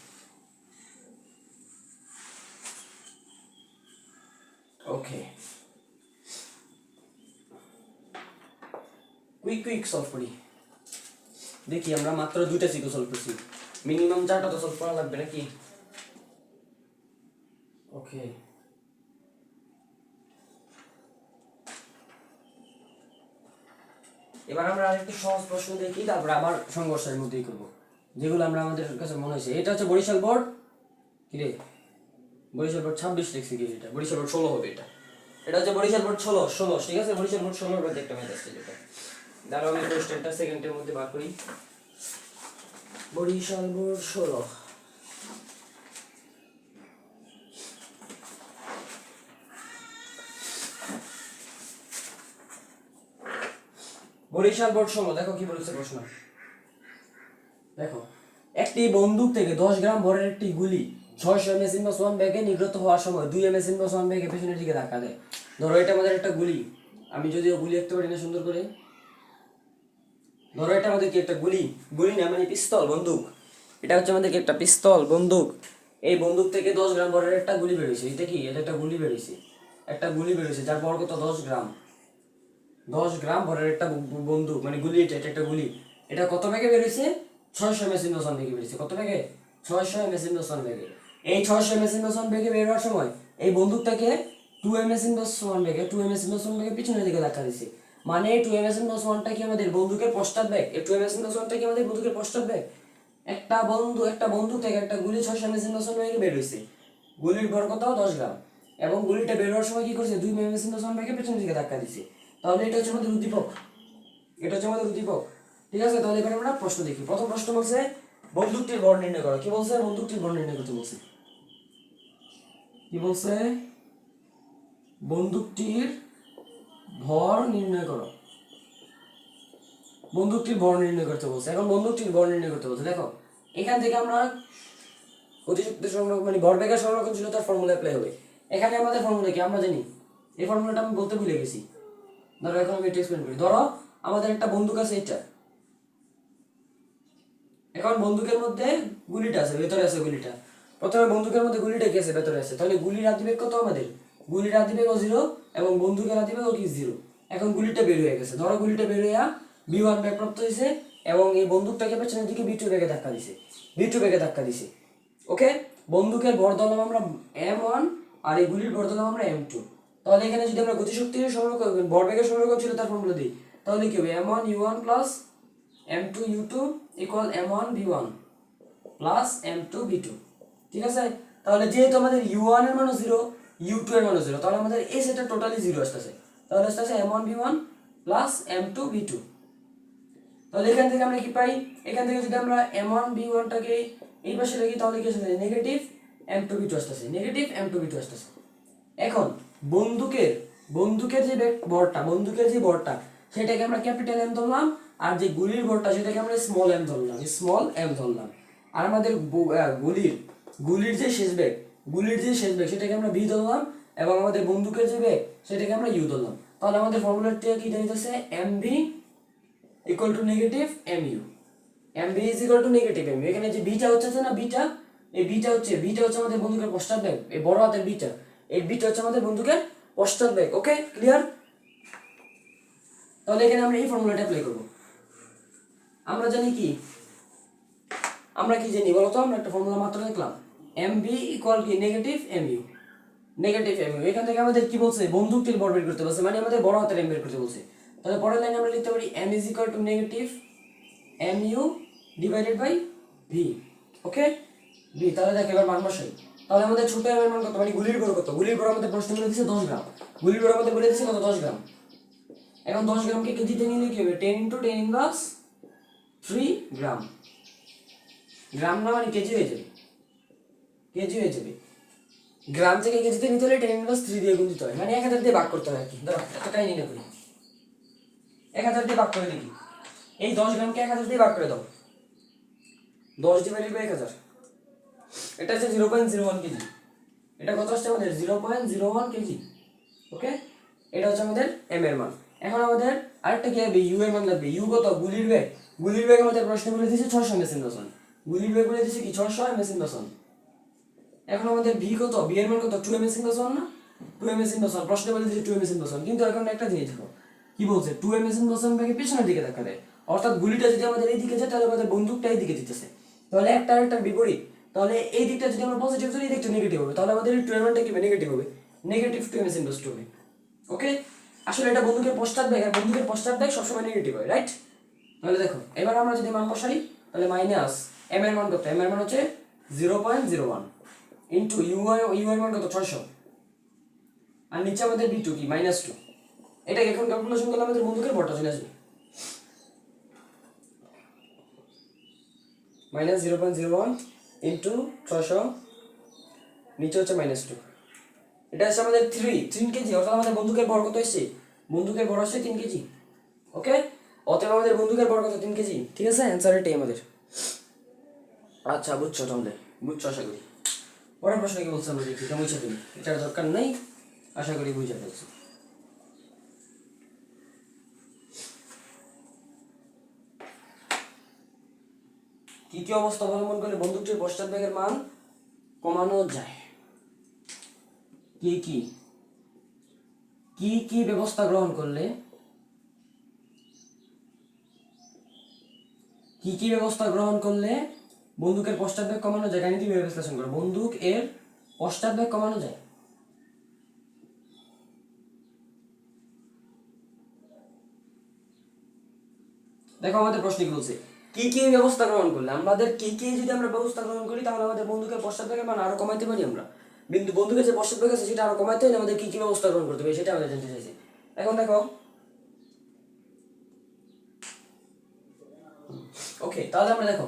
ওকে, কুইক সলভ করি। দেখি আমরা মাত্র 2টা সিকো সলভ করছি, মিনিমাম 4টা তো সলভ করা লাগবে নাকি? ওকে, এবার আমরা আরেকটু সহজ প্রশ্ন দেখি, তারপরে আবার সংঘর্ষের মধ্যেই করবো, যেগুলো আমরা আমাদের কাছে মনে হয়েছে। এটা হচ্ছে বরিশাল বোর্ড, কি রে বরিশাল বোর্ড 26 লিখছি কি? এটা বরিশাল বোর্ড 16 হবে। এটা হচ্ছে বরিশাল বোর্ড 16, ঠিক আছে? বরিশাল বোর্ড 16 এর একটা ম্যাথ আসছে যেটা, দাঁড়াও আমি কোশ্চেনটা সেকেন্ডের মধ্যে বার করি। Barishal board 16, Barishal board 16। দেখো কি বলেছে প্রশ্ন, দেখো একটি বন্দুক থেকে 10 গ্রাম ভরের একটি গুলি 600 ms/1 বেগে নির্গত হওয়ার সময় 2 ms/1 বেগে পেছনের দিকে ধাক্কা দেয়। ধরো এটা আমাদের একটা গুলি, আমি যদিও গুলি আঁকতে পারি না সুন্দর করে। ধরো এটা আমাদের কি একটা গুলি, গুলি না মানে পিস্তল, বন্দুক। এটা হচ্ছে আমাদের কি একটা পিস্তল, বন্দুক। এই বন্দুক থেকে 10 গ্রাম ভরের একটা গুলি বেরিয়েছে। এটা কি? এটা একটা গুলি বেরিয়েছে, একটা গুলি বেরিয়েছে যার ভর কত? 10 গ্রাম। 10 গ্রাম ভরের একটা বন্দুক মানে গুলি, এটা একটা গুলি। এটা কত বেগে বেরিয়েছে? 600 ms/1 বেগে বেরিয়েছে। কত বেগে? 600 ms/1 বেগে। এই 600 ms/1 বেগে বের হওয়ার সময় এই বন্দুকটাকে 2 ms/1 বেগে, 2 ms/1 বেগে পিছনের দিকে ধাক্কা দিছে। মানে 2 ms/1টা কি আমাদের বন্দুকের পশ্চাৎ বেগ? এই 2 ms/1টা কি আমাদের বন্দুকের পশ্চাৎ বেগ? একটা বন্দুক থেকে একটা গুলি 600 ms/1 বেগে বের হইছে। গুলির ভর কত? 10 গ্রাম। এবং গুলিটা বের হওয়ার সময় কি করছে? 2 ms/1 বেগে পেছনের দিকে ধাক্কা দিছে। তাহলে এটা হচ্ছে আমাদের উদ্দীপক, এটা হচ্ছে আমাদের উদ্দীপক। ঠিক আছে, তাহলে এবার আমরা প্রশ্ন দেখি। প্রথম প্রশ্ন বলছে বন্দুকটির ভর নির্ণয় করো। কি বলছে? বন্দুকটির ভর নির্ণয় করতে বলছে। কি বলছে? বন্দুকটির ভর নির্ণয় করো। বন্দুকটির ভর নির্ণয় করতে বলছে। এখন বন্দুকটির ভর নির্ণয় করতে বলছে। দেখো এখান থেকে আমরা গতিশক্তি সংরক্ষণ মানে ভরবেগের সংরক্ষণশীলতার ফর্মুলা অ্যাপ্লাই হবে। এখানে আমাদের ফর্মুলা কি আমরা জানি? এই ফর্মুলাটা আমি বলতে ভুলে গেছি। ধরো এখন আমি এটা এক্সপ্লেন করি। ধরো আমাদের একটা বন্দুক আছে এটা, এখন বন্দুকের মধ্যে গুলিটা আছে, ভেতরে আছে গুলিটা। প্রথমে বন্দুকের মধ্যে গুলিটা কি আছে? ভেতরে আছে। তাহলে গুলির আদিবেগ কত আমাদের? গুলির আদিবেগ 0 এবং বন্দুকের আদিবেগ কি 0। এখন গুলিটা বের হয়ে গেছে। ধরো গুলিটা বের হয়ে v1 বেগ প্রাপ্ত হয়েছে এবং এই বন্দুকটাকে পেছনের দিকে v2 বেগে ধাক্কা দিছে, v2 বেগে ধাক্কা দিছে। ওকে, বন্দুকের ভর ধরলাম আমরা m1 আর এই গুলির ভর ধরলাম আমরা m2। তাহলে এখানে যদি আমরা গতিশক্তির সংরক্ষণ ভরবেগের সংরক্ষণ ছিল তার ফর্মুলা দিই, তাহলে কি হবে? m1u1 plus m2u2 equal m1 v1 plus m2 v2। ঠিক আছে, তাহলে যেহেতু আমাদের u1 এর মান 0, u2 এর মান 0, তাহলে আমাদের এই সেটটা টোটালি 0 আসতেছে। তাহলে আসতেছে m1 v1 plus m2 v2। তাহলে এখান থেকে আমরা কি পাই? এখান থেকে যদি আমরা m1 v1 টাকে এই পাশে রাখি তাহলে কি আসছে? নেগেটিভ m2 v2 আসতেছে, নেগেটিভ m2 v2 আসতেছে। এখন বন্দুকের যে ভরটা সেটাকে আমরা ক্যাপিটাল M ধরলাম, আর যে গুলির ভরটা সেটাকে আমরা স্মল m ধরলাম। আর আমাদের গুলির যে শেষ বেগ সেটাকে আমরা v ধরলাম, এবং আমাদের বন্দুকের যে বেগ সেটাকে আমরা u ধরলাম। তাহলে আমাদের ফর্মুলাটা কি দাঁড়িয়েছে? mv equal to negative mu। mv is equal to negative mu। এখানে যে বিটা হচ্ছে না, এই বিটা হচ্ছে আমাদের বন্দুকের পশ্চাৎ বেগ, এই বড় হাতের বিটা, এই বিটা হচ্ছে আমাদের বন্দুকের পশ্চাৎ বেগ। ওকে, ক্লিয়ার? তাহলে এখানে আমরা এই ফর্মুলাটা অ্যাপ্লাই করব। আমরা জানি কি বলতো? আমরা একটা ফর্মুলা মাত্র দেখলাম, mv ইকুয়াল কি? Negative mu। Negative mu. এখান থেকে আমাদের কি বলছে, বন্দুকটির ভর বের করতে বলছে, মানে আমাদের বড় হাতের এম বের করতে বলছে। তাহলে পরের লাইনে আমরা লিখতে পারি M is equal to negative mu divided by V. Okay, V. তাহলে দেখো এবার মান বসাই। তাহলে আমাদের ছোট এম এর মান কত, মানে গুলির ভর কত? গুলির ভর আমাদের প্রশ্ন বলে দিয়েছে 10 গ্রাম। গুলির ভর আমাদের বলে দিয়েছে কত, 10 গ্রাম। এখন 10 গ্রামকে কেজিতে নিলে কি হবে, 10 × 10⁻³ গ্রাম। গ্রাম না মানে কেজি হয়ে যাবে, কেজি হয়ে যাবে। গ্রাম থেকে কেজিতে নিতে হলে 10⁻³ দিয়ে গুণ দিতে হয়, মানে 1000 দিয়ে ভাগ করতে হয় আর কি। ধরো এতটাই নিয়ে করি, 1000 দিয়ে ভাগ করে দেখি। এই 10 গ্রামকে 1000 দিয়ে ভাগ করে দাও, 10 ডিভাইডেড বাই 1000। এটা হচ্ছে 0.01 কেজি। এটা কত আসছে আমাদের, 0.01 কেজি। ওকে, এটা হচ্ছে আমাদের এম এর মান। এখন আমাদের আরেকটা কি হবে, ইউ এর মান লাগবে। ইউ কত, গুলির বেগ। গুলির বেগ আমাদের প্রশ্ন বলে দিয়েছে 600 মেসিন দশন। গুলির বেগ বলে দিয়েছে কি 600 মেসিন দশন। এখন আমাদের ভি কত, ভি এর মান কত, 2 মেসিন দশন না, 2 মেসিন দশন। প্রশ্ন বলে দিয়েছে 2 মেসিন দশন, কিন্তু এখন একটা জিনিস দেখো কি বলছে, 2 মেসিন দশন বেগে পিছনের দিকে দেখা দেয়। অর্থাৎ গুলিটা যদি আমাদের এই দিকে যায় তাহলে আমাদের বন্দুকটা এই দিকে দিতেছে, তাহলে একটা আরেকটার বিপরীত। তাহলে এই দিকটা যদি আমরা পজিটিভ ধরি, এই দিকটা নেগেটিভ হবে, তাহলে আমাদের 2 এর মানটা কি নেগেটিভ হবে, নেগেটিভ 2 মেসিন দশ হবে। ওকে, আসলে এটা বন্দুকের পশ্চাৎ বেগ, আর বন্দুকের পশ্চাৎ বেগ সবসময় নেগেটিভ হয়, রাইট? তাহলে দেখো এবার আমরা যদি মান বসাই, তাহলে মাইনাস এম এর মান কত, এম এর মান হচ্ছে 0.01 ইন্টু ইউ এর মান কত, 600, আর নিচে আমাদের বি2 কি -2। এটা এখন ক্যালকুলেশন করলে আমাদের বন্দুকের ভরটা চলে আসবে, -0.01 ইন্টু 600, নিচে হচ্ছে -2। এটা হচ্ছে আমাদের 3 কেজি, অর্থাৎ আমাদের বন্দুকের ভর কত এসছে, বন্দুকের ভর আসছে 3 কেজি। ওকে, অতএব আমাদের বন্দুকের ভর কত, 3 কেজি। ঠিক আছে, অ্যান্সার এটাই আমাদের। আচ্ছা বুঝছো, তাহলে বুঝছো আশা করি। পরের প্রশ্ন কি বলছে আমরা দেখি, এটা মুছে দিই, এটার দরকার নেই, আশা করি বুঝে ফেলছি। কি কি অবস্থা অবলম্বন করলে বন্দুকটির পশ্চাৎবেগের মান কমানো যায়? কি কি কি কি ব্যবস্থা গ্রহণ করলে, কি কি ব্যবস্থা গ্রহণ করলে বন্দুকের পশ্চাৎবেগ কমানো যায়? গাণিতিকভাবে বিশ্লেষণ করো, বন্দুক এর পশ্চাৎবেগ কমানো যায়। দেখো আমাদের প্রশ্ন কি বলছে, কি কি ব্যবস্থা গ্রহণ করলে, আমাদের কি কি যদি আমরা ব্যবস্থা গ্রহণ করি তাহলে আমাদের বন্দুকের পশ্চাৎবেগের মান আরো কমাইতে পারি আমরা। কিন্তু বন্দুকের যে পশ্চাৎবেগ আছে সেটা আরো কমাইতে হলে আমাদের কি কি ব্যবস্থা গ্রহণ করতে হবে সেটা আমাদের জানতে চাইছি। এখন দেখো, ওকে, তাহলে আমরা দেখো,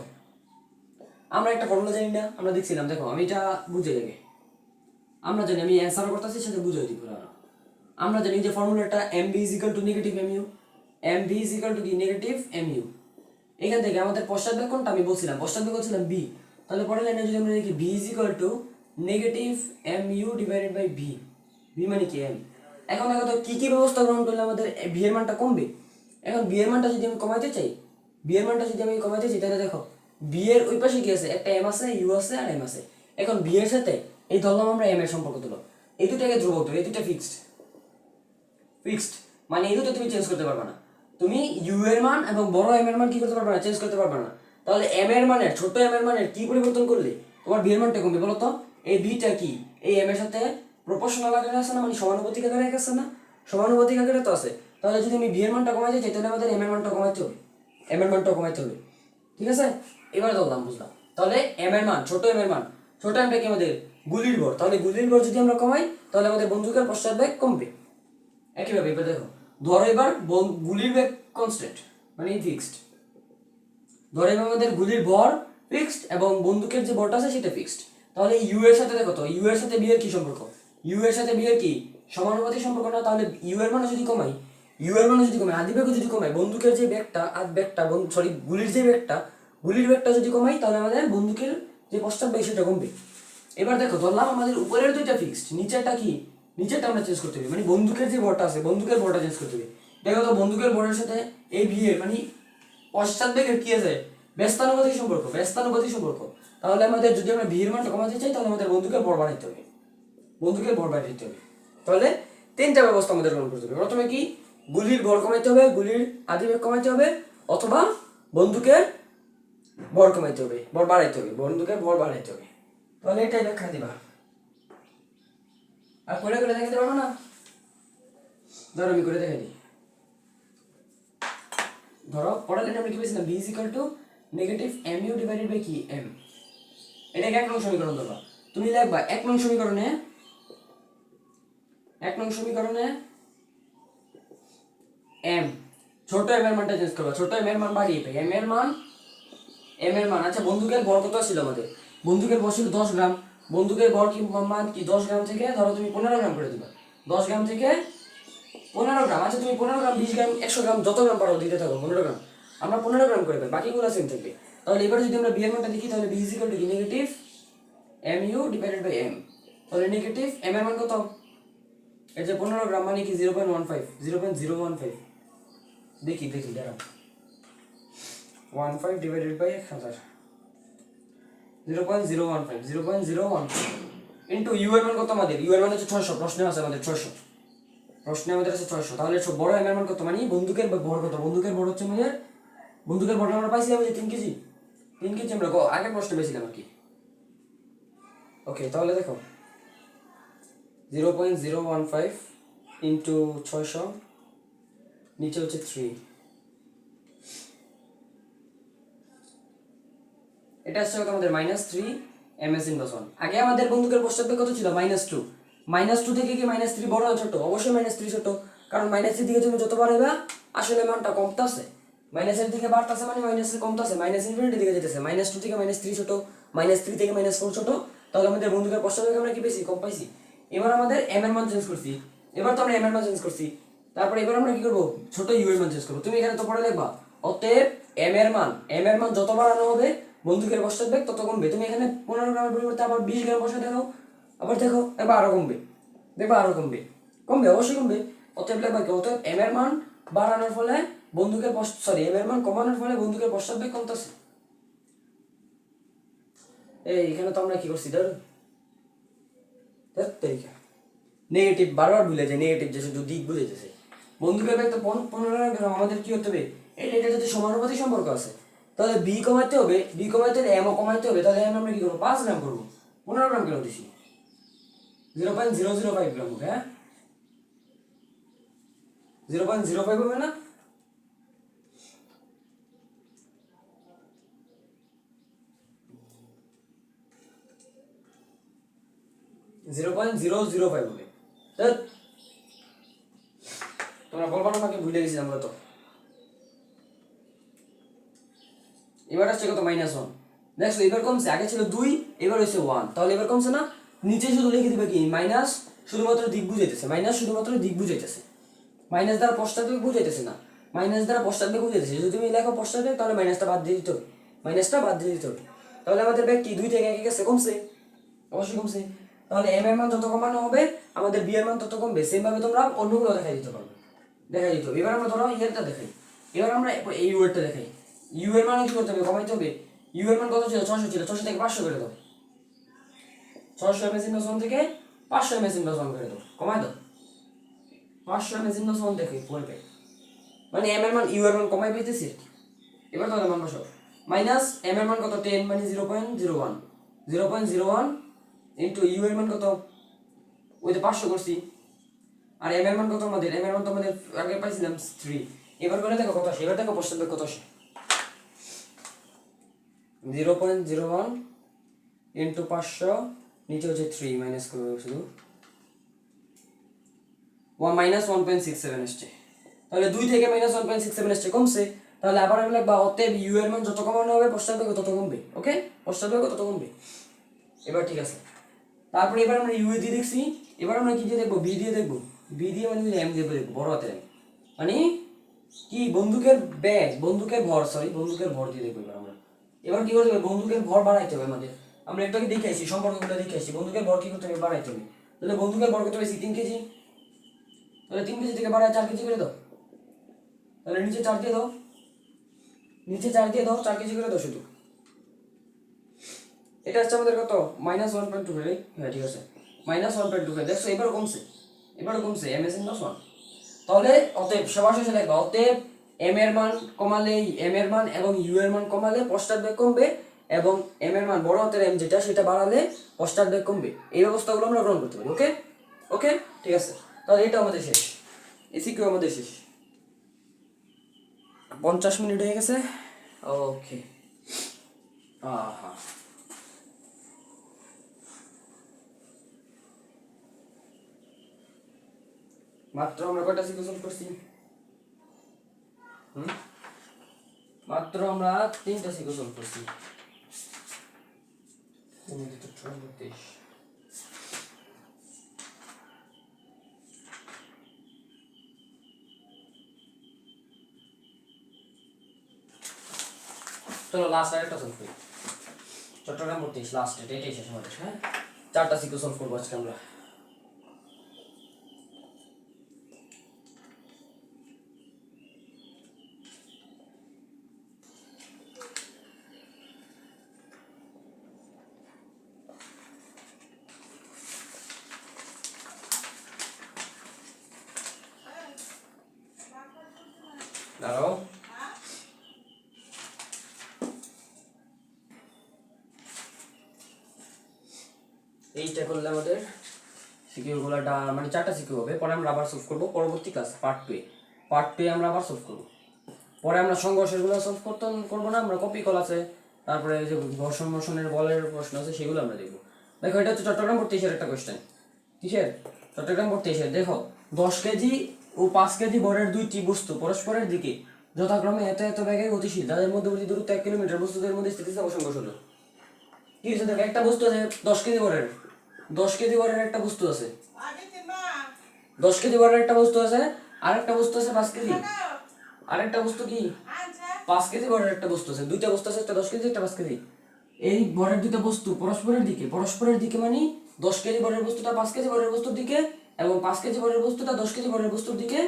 আমরা একটা ফর্মুলা জানি না, আমরা দেখছিলাম, দেখো আমি এটা বুঝে যাবে, আমরা জানি, আমি অ্যান্সার করতেছি সেটা বুঝে দিই পুরো। আমরা জানি যে ফর্মুলাটা M V is equal to negative mu, M V is equal to কি নেগেটিভ এমইউ। এখান থেকে আমাদের পশ্চাৎবেগ কোনটা আমি বলছিলাম, পশ্চাৎবেগ বলছিলাম বি। তাহলে পরের লাইনে যদি আমরা দেখি V is equal to negative mu divided by V, V মানে কি এম। এখন দেখো তো কি কি ব্যবস্থা গ্রহণ করলে আমাদের ভি এর মানটা কমবে। এখন বি এর মানটা যদি আমি কমাইতে চাই, বি এর মানটা যদি আমি কমাইতে চাই, তাহলে দেখো বি এর ওই পাশে কি আছে, একটা এম আছে, ইউ আছে আর এম আছে। এখন বি এর সাথে এই ধরলাম আমরা এম এর সম্পর্ক তুলো, এই দুটাকে ধ্রুবক ধরো, এই দুটা ফিক্সড, ফিক্সড মানে এই দুটো তুমি চেঞ্জ করতে পারবে না। তুমি ইউ এর মান এবং বড় এম এর মান কি করতে পারবে না, চেঞ্জ করতে পারবে না। তাহলে এম এর মানের, ছোট এম এর মানের কি পরিবর্তন করলে তোমার বি এর মানটা কমবে বলো তো? এই বিটা কি এই এম এর সাথে প্রপোর্শনাল আকারে আছে না, মানে সমানুপাতিক আকারে আছে না, সমানুপাতিক আকারে তো আছে। তাহলে যদি আমি বি এর মানটা কমাইতে চাই তাহলে আমাদের এম এর মানটা কমাইতে হবে, এম এর মানটা কমাইতে হবে। ঠিক আছে, এবার ধরলাম, বুঝলাম। তাহলে এম এর মান, ছোট এম এর মান, ছোট এমটা কি আমাদের গুলির ভর, তাহলে গুলির ভর যদি আমরা কমাই তাহলে আমাদের বন্দুকের পশ্চাৎবেগ কমবে। একইভাবে এবার দেখো, ধরো এবার গুলির বেগ কনস্ট্যান্ট মানে ফিক্সড, ধরো এবার আমাদের গুলির ভর ফিক্সড এবং বন্দুকের যে ভরটা আছে সেটা ফিক্সড। তাহলে ইউ এর সাথে দেখো তো, ইউ এর সাথে বি এর কি সম্পর্ক, ইউ এর সাথে বি এর কি সমানুপাতিক সম্পর্ক না? তাহলে ইউ এর মানও যদি কমাই, ইউ এর মানও যদি কমাই, আদি বেগও যদি কমাই, বন্দুকের যে বেগটা আর বেগটা, সরি গুলির যে বেগটা, গুলির বেগটা যদি কমাই তাহলে আমাদের বন্দুকের যে পশ্চাৎ বেগ সেটা কমবে। এবার দেখো ধরলাম আমাদের উপরের দুইটা ফিক্সড, নিচেরটা কি, নিচেরটা আমরা চেঞ্জ করতে হবে, মানে বন্দুকের যে ভরটা আছে বন্দুকের ভরটা চেঞ্জ করতে হবে। দেখো তো বন্দুকের ভরের সাথে এই ভি এর মানে পশ্চাৎ বেগের কি আছে, ব্যস্তানুপাতিক সম্পর্ক, ব্যস্তানুপাতিক সম্পর্ক। তাহলে আমাদের যদি আমরা ভি এর মানটা কমাতে চাই তাহলে আমাদের বন্দুকের ভর বাড়াইতে হবে, বন্দুকের ভর বাড়াইতে হবে। তাহলে তিনটা ব্যবস্থা আমাদের গ্রহণ করতে হবে। প্রথমে কি, গুলির ভর কমাইতে হবে, গুলির আদিবেগ কমাইতে হবে, অথবা বন্দুকের ভর কমাইতে হবে, ভর বাড়াইতে হবে, বন্দুকের ভর বাড়াইতে হবে। তাহলে এটাই ব্যাখ্যা দিবা। আর করে দেখাতে পারবো না? ধরো আমি করে দেখাই দিই। ধরো পরের লাইনে আমরা কি পেয়েছিলাম, b is equal to negative mu divided by কি m। এটাকে 1 নং সমীকরণ ধরবা। তুমি লিখবা 1 নং সমীকরণে m, ছোট m এর মানটা চেঞ্জ করবা। ছোট m এর মান বাড়িয়ে পাই m এর মান আচ্ছা বন্দুকের ভর কত ছিল আমাদের? বন্দুকের ভর ছিল 10 গ্রাম। বন্দুকের ভর কি মান কি 10 গ্রাম থেকে ধরো তুমি 15 গ্রাম করে দিবা। 10 গ্রাম থেকে 15 গ্রাম, আচ্ছা তুমি 15 গ্রাম 20 গ্রাম 100 গ্রাম যত গ্রাম পারো দিতে থাকো। 15 গ্রাম আমরা 15 গ্রাম করে পাই, বাকিগুলো সেম থাকবে। তাহলে এবারে যদি আমরা b এর মানটা দেখি তাহলে b is equal to negative mu divided by m। তাহলে নেগেটিভ m এর মান কত? এই যে 15 গ্রাম মানে কি 0.15 দেখি দাঁড়াও, 15 ডিভাইডেড বাই 1000 0.015 ইন্টু ইউ এর মান কত আমাদের? ইউ এর মান হচ্ছে 600, প্রশ্নে আছে আমাদের 600, প্রশ্নে আমাদের আছে 600। তাহলে বড় এম এর মান কত? মানে বন্দুকের ভর কত? বন্দুকের ভর হচ্ছে আমাদের, বন্দুকের ভরটা আমরা পাইছিলাম যে 3 কেজি। 3 কেজি আমরা আগের প্রশ্নে পেয়েছিলাম আর কি। ওকে তাহলে দেখো 0.015 ইন্টু 600 নিচে হচ্ছে 3, এটা হচ্ছে আমাদের -3 ms/1। আগে আমাদের বন্দুকের প্রস্তাব কত ছিল? -2। -2 থেকে কি -3 বড় না ছোট? অবশ্যই -3 ছোট, কারণ মাইনাসের দিকে তুমি যত বাড়াইবা আসলে মানটা কমতাছে। মাইনাসের দিকে বাড়তাছে মানে মাইনাসের কমতাছে, ∞ দিকে যেতেছে। -2 থেকে -3 ছোট, -3 থেকে -4 ছোট। তাহলে আমাদের বন্দুকের প্রস্তাবে আমরা কি পেয়েছি? কম পাইছি। এবার আমাদের m এর মান চেঞ্জ করছি। এবার তো আমরা m এর মান চেঞ্জ করছি, তারপরে এবার আমরা কি করব? ছোট u এর মান চেঞ্জ করব। তুমি এখানে তো পড়ে লিখবা অতএব m এর মান যত বাড়ানো হবে বন্দুকের প্রস্তাব বেগ তত কমবে। তুমি এখানে 15 গ্রামের পরিবর্তে আবার 20 গ্রাম বসে দেখো, আবার দেখো এবার আরো কমবে, দেখবা আরো কমবে, অবশ্যই কমবে। অতএব লিখবা কি? অতএব m এর মান বাড়ানোর ফলে বন্দুকের m এর মান কমানোর ফলে বন্দুকের প্রস্তাব বেগ কমতেছে। এই এখানে তো আমরা কি করছি? নেগেটিভ বারবার ভুলে যায়, নেগেটিভ যে শুধু দিক বুঝাইতেছে। বন্দুকের বেগ তো 15 গ্রাম, আমাদের কি হতে হবে? এটা যদি সমানুপাতিক সম্পর্ক আছে তাহলে b কমাইতে হবে, m ও কমাইতে হবে। তাহলে আমরা কি করবো? 5 গ্রাম করবো। 15 গ্রাম কেন দিছি? 0.005 গ্রাম হবে। হ্যাঁ 0.05 হবে না? হবে। তোমরা বলবা না আমাকে ভুলে গেছি আমরা তো। এবার আসছে কত? -1। দেখছো এবার কমছে, আগে ছিল 2 এবার হইছে 1। তাহলে এবার কমছে না? নিচে শুধু লিখে দিবে কি মাইনাস, শুধুমাত্র দিক বুঝাইতেছে। মাইনাস দ্বারা পশ্চাৎ বুঝাইতেছে না, মাইনাস দ্বারা পশ্চাৎ বুঝাইতেছে। যদি তুমি লেখো পশ্চাৎ তাহলে মাইনাসটা বাদ দিয়ে দিতে হবে, তাহলে আমাদের ব্যাগ কি 2 থেকে 1 গেছে? কমছে, অবশ্যই কমছে। তাহলে m এর মান যত কমানো হবে আমাদের b এর মান তত কমবে। সেম ভাবে তোমরা অন্যগুলো দেখাই দিতে পারবে, এবার আমরা ধরো ইয়েরটা দেখাই। এবার আমরা এই u এরটা দেখাই। u এর মান কি করতে হবে? কমাইতে হবে। u এর মান কত ছিল? 600 ছিল। 600 থেকে 500 করে দাও। 600 ms/1 থেকে 500 ms/1 করে দাও, কমাই দাও। 500 ms/1 দেখে পড়বে, মানে m এর মান u এর মান কমাই পেতেছি। এবার তাহলে মান বসাও। মাইনাস m এর মান কত? 10 মানে 0.01 ইনটু u এর মান কত? ওই যে 500 করছি। আর m এর মান কত আমাদের? m এর মান তো আমাদের আগে পাইছিলাম 3। এবার করে দেখো কত আসে। এবার দেখো প্রশ্ন কত আসে। 0.01 ইনটু 500 নিচে হচ্ছে 3 মাইনাস করব শুধু -1.67 আসছে। তাহলে 2 থেকে -1.67 আসছে, কমছে। তাহলে আবার আমি লিখবা অতএব u এর মান যত কমানো হবে প্রস্তাব বেগ তত কমবে। ওকে, প্রস্তাব বেগ তত কমবে। এবার ঠিক আছে। তারপরে এবার আমরা u দিয়ে দেখছি। এবার আমরা কি দিয়ে দেখবো? b দিয়ে দেখবো। b দিয়ে মানে m দিয়ে দেখবো, বড় হাতের m। মানে কি? বন্দুকের ভর দিয়ে দেখবো। এবার কি করতে হবে? বন্দুকের ভর বাড়াইতে হবে আমাদের। আমরা একটু আগে দেখে আসছি, সম্পর্কগুলো দেখে আসছি। বন্দুকের ভর কি করতে হবে? বাড়াইতে হবে। তাহলে বন্দুকের ভর কত হয়েছে? 3 কেজি। তাহলে 3 কেজি থেকে বাড়ায় 4 কেজি করে দাও। তাহলে নিচে 4 দিয়ে দাও, 4 কেজি করে দাও শুধু। এটা হচ্ছে আমাদের কত? -1.25। হ্যাঁ ঠিক আছে, -1.25। দেখছো এবারও কমছে, ms/1। তাহলে অতএব সবার শেষে লিখবা অতএব m এর মান কমালে, m এর মান এবং u এর মান কমালে পশ্চাৎ বেগ কমবে, এবং m এর মান বড় হাতের m যেটা সেটা বাড়ালে পশ্চাৎ বেগ কমবে। এই ব্যবস্থাগুলো আমরা গ্রহণ করতে পারি। ওকে, ওকে, ঠিক আছে, তাহলে এটা আমাদের শেষ, এসিকিউ আমাদের শেষ। 50 মিনিট হয়ে গেছে। ওকে, আহা, মাত্র আমরা কয়টা সিকিউ সলভ করছি? মাত্র আমরা 3টা সিকিউ সলভ করছি। চলো লাস্ট আরেকটা সলভ করি। চট্টগ্রাম 32 লাস্ট, এটাই শেষ আমাদের। হ্যাঁ, 4টা সিকিউ সলভ করবো আজকে আমরা। দাঁড়াও, এইটা করলে আমাদের সিকিউরগুলোটা মানে 4টা সিকিউ হবে। পরে আমরা আবার সলভ করবো পরবর্তী ক্লাস পার্ট 2 আমরা আবার সলভ করবো। পরে আমরা সংঘর্ষেরগুলো সলভ করবো না, আমরা কপি কল আছে, তারপরে যে ঘর্ষণ মোশনের বলের প্রশ্ন আছে সেগুলো আমরা দেখবো। দেখো, এটা হচ্ছে চট্টগ্রাম 32-এর একটা কোয়েশ্চেন। কিসের? চট্টগ্রাম 32-এর। দেখো, 10 কেজি ও 5 কেজি ভরের দুইটি বস্তু পরস্পরের দিকে যথাক্রমে এত এত বেগে গতিশীল, যাদের মধ্যবর্তী দূরত্ব 1 কিলোমিটার, বস্তুদের মধ্যে স্থিতিস্থাপক সংঘর্ষ হলো। কি হচ্ছে? দেখো, একটা বস্তু আছে 10 কেজি ভরের, 10 কেজি ভরের একটা বস্তু আছে, 10 কেজি ভরের একটা বস্তু আছে, আরেকটা বস্তু আছে 5 কেজি, আরেকটা বস্তু কি 5 কেজি ভরের একটা বস্তু আছে, দুইটা বস্তু আছে, একটা 10 কেজি একটা 5 কেজি। এই ভরের দুইটা বস্তু পরস্পরের দিকে মানে 10 কেজি ভরের বস্তুটা 5 কেজি ভরের বস্তুর দিকে, এবং 5 কেজি ভরের বস্তুটা 10 কেজি ভরের বস্তুর দিকে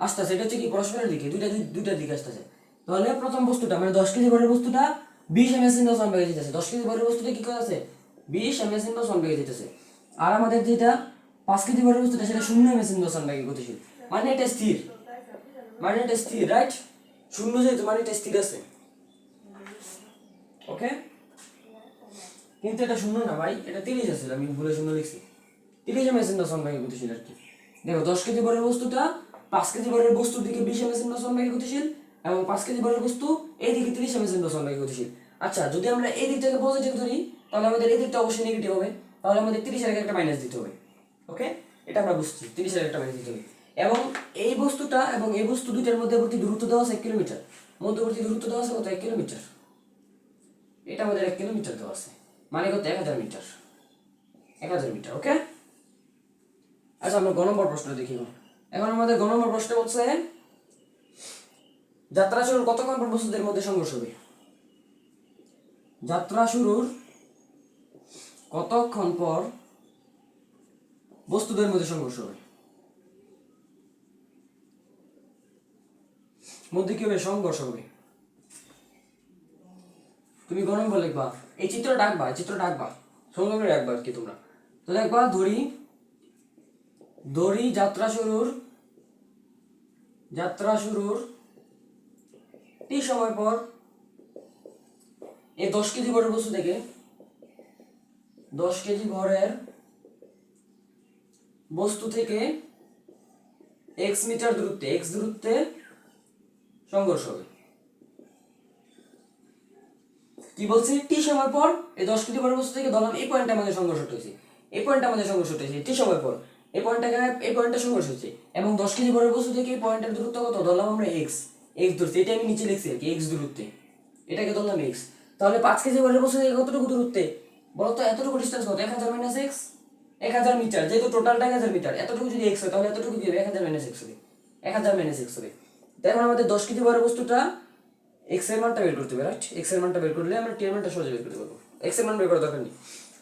আসতেছে। এটা হচ্ছে কি পরস্পরের দিকে, দুইটা দিকে আসতেছে। তাহলে প্রথম বস্তুটা মানে 10 কেজি ভরের বস্তুটা 20 ms ইন দশন বেগে যেতেছে। 10 কেজি ভরের বস্তুটা কি করতেছে? 20 ms ইন দশন বেগে যেতেছে। আর আমাদের যেটা 5 কেজি ভরের বস্তুটা সেটা 0 ms ইন দশন বেগে গতিশীল। মানে এটা স্থির, রাইট? শূন্য যেহেতু মানে এটা স্থির আছে। ওকে, কিন্তু এটা শূন্য না ভাই, এটা 30 আছে, আমি ভুলে শূন্য লিখছি। 30 ms ইন দশন বেগে গতিশীল আর কি। দেখো, 10 কেজি ভরের বস্তুটা 5 কেজি ভরের বস্তুর দিকে 20 ms ইন দশন বেগে গতিশীল, এবং 5 কেজি ভরের বস্তু এই দিকে 30 ms ইন দশন বেগে গতিশীল। আচ্ছা, যদি আমরা এই দিকটাকে পজিটিভ ধরি তাহলে আমাদের এই দিকটা অবশ্যই নেগেটিভ হবে, তাহলে আমাদের 30 এর আগে একটা মাইনাস দিতে হবে। ওকে, এটা আমরা বুঝছি, 30 এর একটা মাইনাস দিতে হবে। এবং এই বস্তুটা এবং এই বস্তু দুইটার মধ্যবর্তী দূরত্ব দেওয়া আছে 1 কিলোমিটার, মধ্যবর্তী দূরত্ব দেওয়া আছে কত? 1 কিলোমিটার। এটা আমাদের 1 কিলোমিটার দেওয়া আছে, মানে কত? 1000 মিটার, 1000 মিটার। ওকে, আচ্ছা, আমরা গ নম্বর প্রশ্ন দেখি। এখন আমাদের গ নম্বর প্রশ্ন বলছে যাত্রা শুরুর কতক্ষণ পর বস্তুদের মধ্যে সংঘর্ষ হবে? যাত্রা শুরুর কতক্ষণ পর বস্তুদের মধ্যে সংঘর্ষ হবে? মধ্যে কি হবে? সংঘর্ষ হবে। তুমি গ নম্বর লিখবা, এই চিত্রটা আঁকবা, সুন্দর করে আঁকবা আর কি তোমরা। তো দেখবা, ধরি যাত্রা শুরুর টি সময় পর এই 10 কেজি ভরের বস্তু থেকে 10 কেজি ভরের বস্তু থেকে x মিটার দূরত্বে, x দূরত্বে সংঘর্ষ হবে। কি বলছি? টি সময় পর এই 10 কেজি ভরের বস্তু থেকে ধরলাম এই পয়েন্টে আমাদের সংঘর্ষ হয়েছে, টি সময় পর এই পয়েন্টটা সংঘর্ষ হচ্ছে, এবং 10 কেজি ভরের বস্তু থেকে এই পয়েন্টের দূরত্ব কত ধরলাম আমরা? x ধরছি, এটা আমি নিচে লিখছি আর কি, x দূরত্বে, এটাকে ধরলাম x। তাহলে 5 কেজি ভরের বস্তু থেকে কতটুকু দূরত্বে বলো তো? এতটুকু ডিসটেন্স কত? 1000 মাইনাস x, 1000 মিটার, যেহেতু টোটালটা 1000 মিটার, এতটুকু যদি x হয় তাহলে এতটুকু কি হবে? 1000 মাইনাস x হবে, 1000 মাইনাস x হবে। তাই আমাদের 10 কেজি ভরের বস্তুটা x এর মানটা বের করতে হবে, রাইট? x এর মানটা বের করলে আমরা t এর মানটা সহজে বের করতে পারবো। x এর মান বের করার দরকার নেই,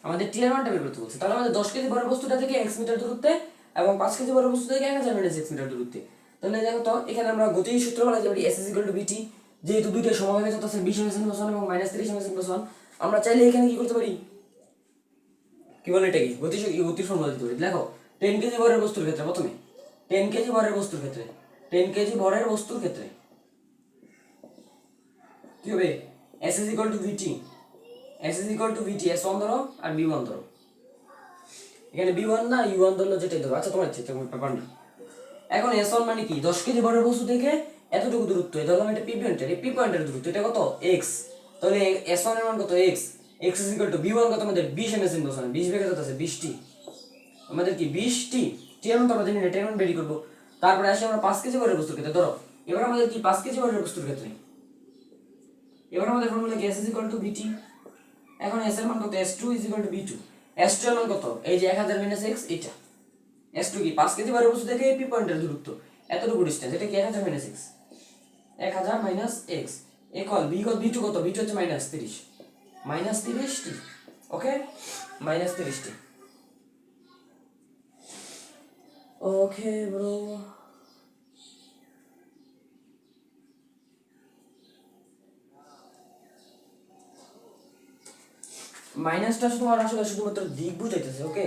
আমাদের t এর মানটা বের করতে বলছে। তাহলে আমাদের 10 কেজি ভরের বস্তুটা থেকে x মিটার দূরত্বে এবং 5 কেজি ভরের বস্তু থেকে 1000 মাইনাস x মিটার দূরত্বে। তাহলে দেখো তো, এখানে আমরা গতির সূত্র বলা যাবে s vt, যেহেতু দুইটা সমবেগে যত আছে 20 ms ইন প্রসন এবং -30 ms ইন প্রসন, আমরা চাইলে এখানে কি করতে পারি? কি বলে এটাকে? গতির ফর্মুলা দিতে পারি। দেখো, 10 কেজি ভরের বস্তুর ক্ষেত্রে প্রথমে 10 কেজি ভরের বস্তুর ক্ষেত্রে 10 কেজি ভরের বস্তুর ক্ষেত্রে কি হবে? s vt, s 1 ধরো আর v1 ধরো। এখানে B1 না U1 ধরলো যেটাই ধরো, আচ্ছা তোমার ইচ্ছে, তোমার ব্যাপার না। এখন S1 মানে কি, 10 কেজি ভরের বস্তু থেকে এতটুকু দূরত্ব, ধরলাম এটা P পয়েন্টের, এই P পয়েন্টের দূরত্ব এটা কত x, তাহলে S1 এর মান কত x, x is equal to B1 কত আমাদের 20 ms ইন বসানো, 20 বেগে যেতে আছে 20টি, আমাদের কি 20টি টি এর মান তো আমরা জানি না, টি এর মান বের করব। তারপরে আসি আমরা 5 কেজি ভরের বস্তুর ক্ষেত্রে, ধরো এবার আমাদের কি 5 কেজি ভরের বস্তুর ক্ষেত্রে এবার আমাদের ফর্মুলা কি, S is equal to BT। এখন S এর মান কত, S2 is equal to B2, S2 এর মান কত, এই যে 1000 minus x, এটা S2 কি 5 কেজি ভরের বস্তু থেকে P পয়েন্টের দূরত্ব এতটুকু ডিসটেন্স, এটা কি 1000 minus x, 1000 minus x equal B2 কত, B2 হচ্ছে -30, -30টি, ওকে, -30টি, ওকে ব্রো। মাইনাসটা তোমার আসলে শুধুমাত্র দিক বুঝাইতেছে, ওকে,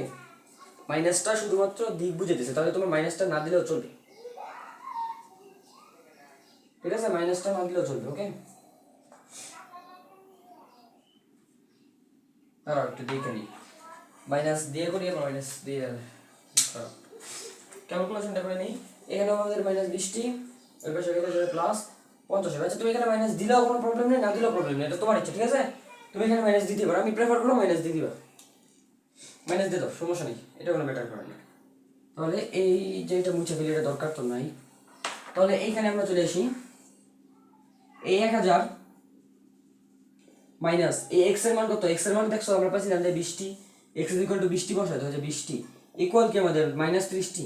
মাইনাসটা শুধুমাত্র দিক বুঝাইতেছে, তাহলে তোমার মাইনাসটা না দিলেও চলবে, ঠিক আছে, মাইনাসটা না দিলেও চলবে, ওকে। দাঁড়াও একটু দেখে নিই, মাইনাস দিয়ে করি, আবার মাইনাস দিয়ে ক্যালকুলেশনটা করে নিই। এখানে আমাদের -20টি, ওই পাশে গেলে প্লাস 50। আচ্ছা তুমি এখানে মাইনাস দিলেও কোনো প্রবলেম নেই, না দিলেও প্রবলেম নেই, এটা তোমার ইচ্ছা, ঠিক আছে। তুমি এখানে মাইনাস দিতে পারো, আমি প্রেফার করবো মাইনাস দিয়ে দিবা, মাইনাস দিয়ে দাও, সমস্যা নেই, এটা কোনো ম্যাটার করে না। তাহলে এই যে এটা মুছে ফেলে, এটা দরকার তো নাই। তাহলে এইখানে আমরা চলে আসি, এই 1000 মাইনাস এই এক্স এর মান কত, এক্স এর মান দেখছো আমরা পাইছিলাম যে 20টি, এক্স ইজ ইকুয়াল টু 20টি বসাইতে হয়, 20টি ইকুয়াল কি আমাদের -30টি,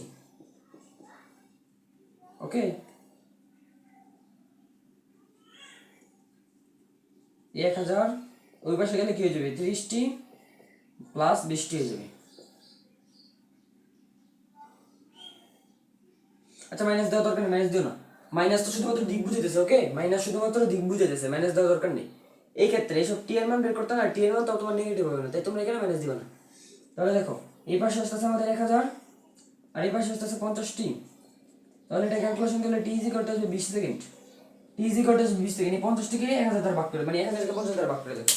ওকে। 1000 ওই পাশে গেলে কি হয়ে যাবে, 30টি প্লাস 20টি হয়ে যাবে। আচ্ছা মাইনাস দেওয়ার দরকার নেই, মাইনাস দিও না, মাইনাস তো শুধুমাত্র দিক বুঝাইতেছে, ওকে, মাইনাস শুধুমাত্র দিক বুঝাইতেছে, মাইনাস দেওয়ার দরকার নেই। এই ক্ষেত্রে এইসব টি এর মান বের করতে না, টি এর মান তো তোমার নেগেটিভ হবে না, তাই তোমরা এখানে মাইনাস দিবা না। তাহলে দেখো এই পাশে আসতেছে আমাদের 1000 আর এই পাশে আসতেছে 50টি, তাহলে এটা ক্যালকুলেশন করলে T is equal to 20 second, T is equal to 20 second, এই 50টিকে 1000 দ্বারা ভাগ করে, মানে 1000 কে 50 দ্বারা ভাগ করে দেখো,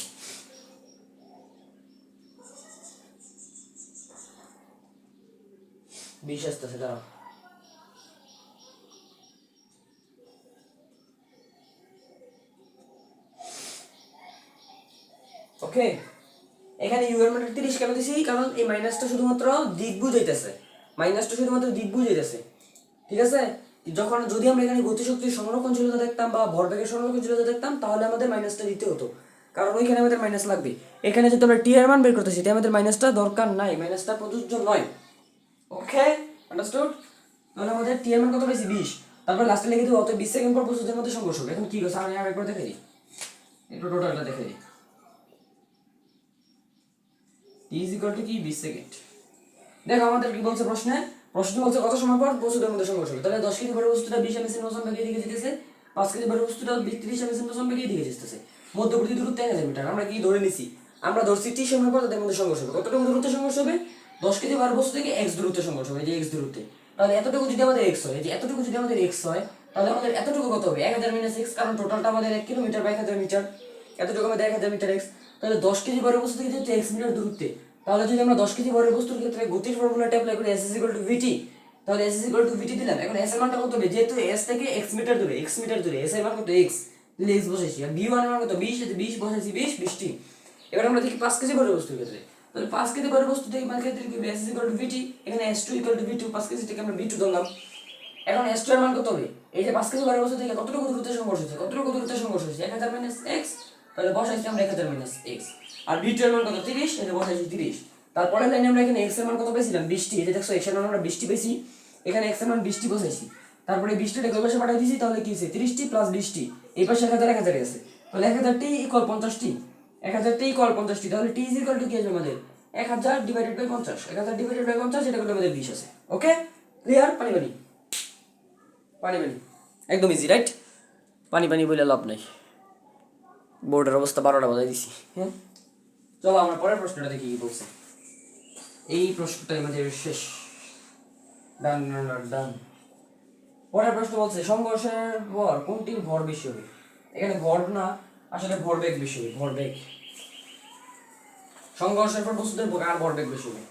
20 আসতেছে, দাঁড়াও, ওকে। এখানে ইউ এর মান 30 কেন দিছি, কারণ এই মাইনাসটা শুধুমাত্র দিক বুঝাইতেছে, মাইনাসটা শুধুমাত্র দিক বুঝাইতেছে, ঠিক আছে। যখন যদি আমরা এখানে গতিশক্তির সংরক্ষণশীলতা দেখতাম বা ভরবেগের সংরক্ষণশীলতা দেখতাম, তাহলে আমাদের মাইনাসটা দিতে হতো, কারণ ওইখানে আমাদের মাইনাস লাগবে। এখানে যদি আমরা টি এর মান বের করতেছি, তাই আমাদের মাইনাসটা দরকার নাই, মাইনাসটা প্রযোজ্য নয়, ওকে, আন্ডারস্টুড। তাহলে আমাদের টি এর মান কত পেয়েছি, 20, তারপর লাস্টে লিখে দিব অত 20 সেকেন্ড পর বস্তুদের মধ্যে সংঘর্ষ হবে। এখন কি করছে আমি আরেকবার দেখে দিই, একটু টোটালটা দেখে দিই, টি ইজ ইকুয়াল টু কি 20 সেকেন্ড। দেখো আমাদের কি বলছে প্রশ্নে, প্রশ্ন বলছে কত সময় পর বস্তুদের মধ্যে সংঘর্ষ হবে, তাহলে 10 কেজি ভরের বস্তুটা 20 ms এর মোশন বেগে দিকে যেতেছে, 5 কেজি ভরের বস্তুটা 30 ms এর মোশন বেগে দিকে যেতেছে, মধ্যবর্তী দূরত্ব 1000 মিটার। আমরা কি ধরে নিছি, আমরা ধরছি টি সময় পর তাদের মধ্যে সংঘর্ষ হবে, কতটুকু দূরত্বে সংঘর্ষ হবে, 10 কেজি ভরের বস্তু থেকে x দূরত্বে সংঘর্ষ হবে, এই যে x দূরত্বে, তাহলে এতটুকু যদি আমাদের x হয়, এই যে এতটুকু যদি আমাদের x হয়, তাহলে আমাদের এতটুকু কত হবে 1000 minus x, কারণ টোটালটা আমাদের 1 কিলোমিটার বাই 1000 মিটার, এতটুকু আমাদের 1000 মিটার x, তাহলে 10 কেজি ভরের বস্তু থেকে যেহেতু x মিটার দূরত্বে, তাহলে যদি আমরা 10 কেজি ভরের বস্তুর ক্ষেত্রে গতির ফর্মুলাটা অ্যাপ্লাই করি s vt, তাহলে s vt দিলাম। এখন s এর মানটা কত হবে, যেহেতু s থেকে x মিটার দূরে, x মিটার দূরে s এর মান কত x, তাহলে x বসাইছি, আর v1 এর মান কত 20, এতে 20 বসাইছি, 20টি। এবার আমরা দেখি 5 কেজি ভরের বস্তুর ক্ষেত্রে, তাহলে 5 কেজি ভরের বস্তু থেকে মানে ক্ষেত্রে কি s vt, এখানে s2 v2, 5 কেজি থেকে আমরা v2 ধরলাম। এখন s2 এর মান কত হবে, এই যে 5 কেজি ভরের বস্তু থেকে কতটুকু দূরত্বে সংঘর্ষ হচ্ছে, কতটুকু দূরত্বে সংঘর্ষ হচ্ছে 1000 minus x, তাহলে বসাইছি আমরা 1000 minus x, আর v2 এর মান কত 30, এটা বসাইছি 30। তারপরে লাইনে আমরা এখানে x এর মান কত পেয়েছিলাম 20টি, এই যে দেখছো x এর মান আমরা 20টি পেয়েছি, এখানে x এর মান 20টি বসাইছি, তারপরে 20টা ওই পাশে পাঠিয়ে দিয়েছি, তাহলে কি হইছে 30টি প্লাস 20টি, এই পাশে 1000 1000 আছে, তাহলে 1000টি ইকুয়াল 50টি, 1000টি ইকুয়াল 50টি, তাহলে t ইজ ইকুয়াল টু কি আসবে আমাদের 1000 ডিভাইডেড বাই 50, 1000 ডিভাইডেড বাই 50, এটা করলে আমাদের 20 আছে, ওকে, ক্লিয়ার। পানি পানি পানি পানি একদম ইজি, রাইট, পানি পানি বলে লাভ নাই, বোর্ডের অবস্থা 12টা বাজাই দিছি। হ্যাঁ চলো আমরা পরের প্রশ্নটা দেখি কি বলছে, এই প্রশ্নটা আমাদের শেষ, ডান ডান। পরের প্রশ্ন বলছে সংঘর্ষের পর কোনটির ভর বেশি হবে, এখানে ভর না আসলে ভরবেগ বেশি হবে, ভরবেগ, সংঘর্ষের পর বস্তুদের কার ভরবেগ বেশি হবে,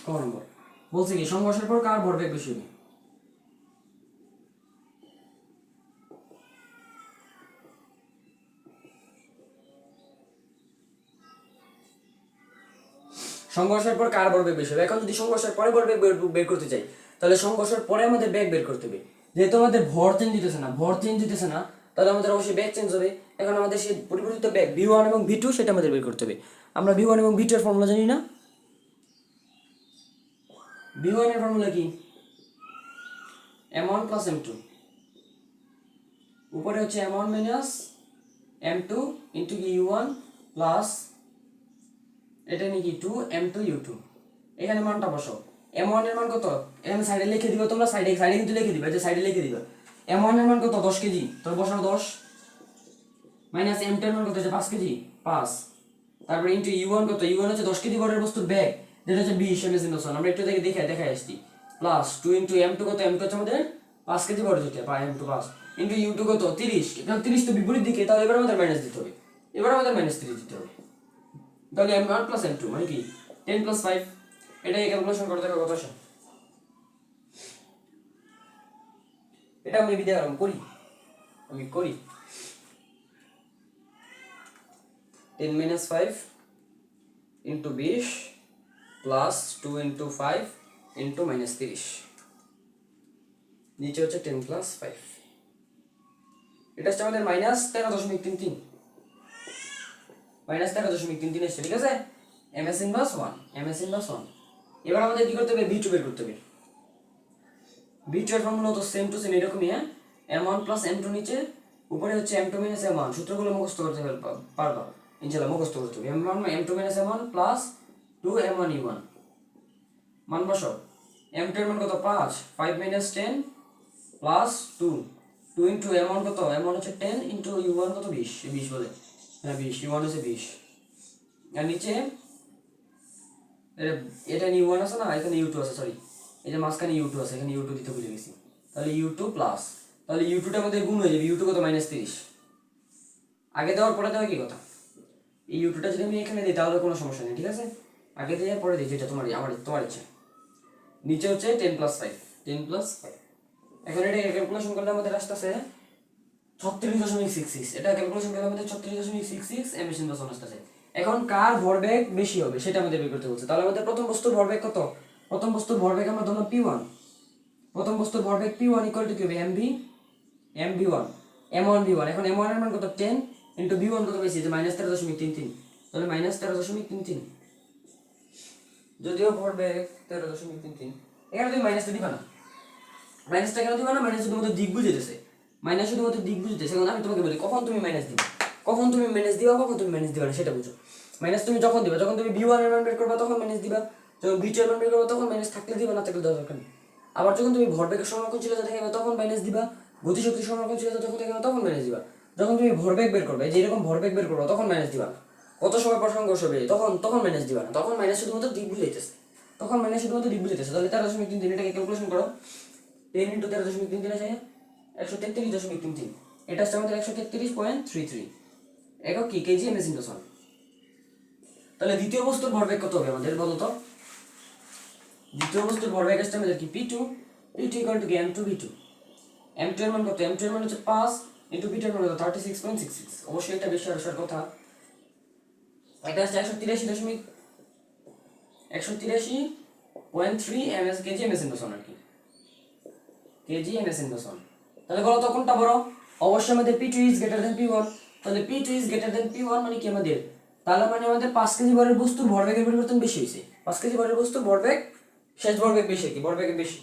ক নম্বর বলছে কি সংঘর্ষের পর কার ভরবেগ বেশি হবে? সংঘর্ষের পর কার ভরবেগ বেশি হবে? এখন যদি সংঘর্ষের পরে ভরবেগ বের করতে চাই, তাহলে সংঘর্ষের পরে আমাদের বেগ বের করতে হবে। যেহেতু আমাদের ভর চেঞ্জ দিতেছে না, তাহলে আমাদের অবশ্যই বেগ চেঞ্জ হবে। এখন আমাদের সেই পরিবর্তিত বেগ v1 এবং v2 সেটা আমাদের বের করতে হবে। আমরা v1 এবং v2 এর ফর্মুলা জানি না? v1 এর ফর্মুলা কি? m1 প্লাস m2, উপরে হচ্ছে m1 minus m2 into u1 plus এটা নাকি 2 m2 u2। এখানে মানটা বসাও। m1 এর মান কত? এখানে সাইডে লিখে দিবা তোমরা, সাইডে কিন্তু লিখে দিবা, যে সাইডে লিখে দিবা। m1 এর মান কত? 10 কেজি, তো বসাও 10 মাইনাস m2 এর মান কত? যে 5 কেজি, 5। তারপর ইনটু u1 কত? u1 হচ্ছে 10 কেজি ভরের বস্তুর ব্যাগ, যেটা হচ্ছে 20 mS, আমরা একটু থেকে দেখাই আসছি। প্লাস 2 ইনটু m2 কত? m2 হচ্ছে আমাদের 5 কেজি ভর যেটা, m2 5 ইনটু u2 কত? 30। কারণ 30 তো বিপরীত দিকে, তাহলে এবার আমাদের মাইনাস দিতে হবে, এবার আমাদের মাইনাস 30 দিতে হবে। তাহলে m1 প্লাস m2 মানে কি 10 প্লাস 5। এটাই ক্যালকুলেশন করে দেখো কত আসে। এটা আমি বিদ্যা আমি করি 10 minus 5 into 20 plus 2 into 5 into minus 30, নিচে হচ্ছে 10 plus 5। এটা হচ্ছে আমাদের মাইনাস 13.33, মাইনাস 13.33 এসছে, ঠিক আছে। ms inverse 1। এবার আমাদের কি করতে হবে? v2 বের করতে হবে। v2 এর ফর্মুলা তো সেম টু সেম এরকমই, হ্যাঁ। m1 প্লাস m2 নিচে, উপরে হচ্ছে m2 মাইনাস m1, সূত্রগুলো মুখস্থ করতে পারবা ইনশাআল্লাহ, মুখস্থ করতে হবে। m2 minus m1 plus 2 m1 u1, মান বসাও। m2 এর মান কত? 5 মাইনাস 10 প্লাস 2 ইনটু m1 কত? m1 হচ্ছে 10 ইনটু u1 কত? 20 বলে, হ্যাঁ 20, u1 হচ্ছে 20। আর নিচে এটা u1 আছে না, এখানে u2 আছে, সরি এই যে মাঝখানে u2 আছে, এখানে u2 দিতে ভুলে গেছি। তাহলে u2 প্লাস, তাহলে u2টা আমাদের গুণ হয়ে যাবে, u2 কত? মাইনাস 30। আগে দেওয়ার পরে দেওয়া কি কথা? এই u2টা যদি আমি এখানে দিই তাহলে কোনো সমস্যা নেই, ঠিক আছে। আগে দিয়ে পরে দিই, যেটা তোমার ইচ্ছা। নিচে হচ্ছে 10 প্লাস 5। এখন এটা ক্যালকুলেশন করলে আমাদের আসতেছে 36.66। এটা ক্যালকুলেশন করলে আমাদের 36.66 ms ইনভার্স আসতেছে। এখন কার ভরবেগ বেশি হবে সেটা আমাদের বের করতে বলছে। তাহলে আমাদের প্রথম বস্তুর ভরবেগ কত? প্রথম বস্তুর ভরবেগ আমরা ধরলাম p1। প্রথম বস্তুর ভরবেগ p1 ইকুয়াল টু কি হবে? mv1 m1 v1। এখন m1 এর মান কত? 10 ইনটু v1 কত বেশি? যে মাইনাস 13.33, তাহলে মাইনাস 13.33। যদিও ভরবেগ 13.33, এখানে তুমি মাইনাসটা দিবা না। মাইনাসটা কেন দিবা না? মাইনাস শুধুমাত্র দিক বুঝাইতেছে, এখন আমি তোমাকে বলি কখন তুমি মাইনাস দিবা, কখন তুমি মাইনাস দিবা না সেটা বুঝো। মাইনাস তুমি যখন দিবা, যখন তুমি v1 এর মান বের করবা তখন মাইনাস দিবা, যখন v2 এর মান বের করবা তখন মাইনাস থাকলে দিবা, না থাকলে দেওয়ার দরকার নেই। আবার যখন তুমি ভরবেগের সংরক্ষণশীলতা দেখাবে তখন মাইনাস দিবা, গতিশক্তি সংরক্ষণশীলতা যখন দেখাবে তখন মাইনাস দিবা। যখন তুমি ভরবেগ বের করবে, যে এরকম ভরবেগ বের করবা তখন মাইনাস দিবা না। কত সময় পর সংঘর্ষ হবে তখন মাইনাস দিবা না, তখন মাইনাস শুধুমাত্র দিক বুঝাইতেছে, তাহলে 13.33, এটাকে ক্যালকুলেশন করো। 10 ইন্টু 13.33 আছে 133.33, এটা হচ্ছে আমাদের 133.33 একক কি? কেজি ms ইনটু সন। তাহলে দ্বিতীয় বস্তুর ভরবেগ কত হবে আমাদের বলো তো? দ্বিতীয় বস্তুর ভরবেগ আসছে আমাদের কি? p2 equal to m2 v2। m2 এর মান কত? m2 এর মান হচ্ছে 5 ইনটু v2 এর মান কত? 36.66। অবশ্যই এটা বেশি আসার কথা। এটা হচ্ছে 183.3 ms কেজি ms ইনটু সন আর কি, কেজি ms ইনটু সন। তাহলে বলো তো কোনটা বড়? অবশ্যই আমাদের p2 is greater than p1। তাহলে p2 is greater than p1 মানে কি আমাদের? তাহলে মানে আমাদের 5 কেজি ভরের বস্তুর ভরবেগের পরিবর্তন বেশি হয়েছে। 5 কেজি ভরের বস্তুর ভরবেগ, শেষ ভরবেগ বেশি কি? ভরবেগে বেশি।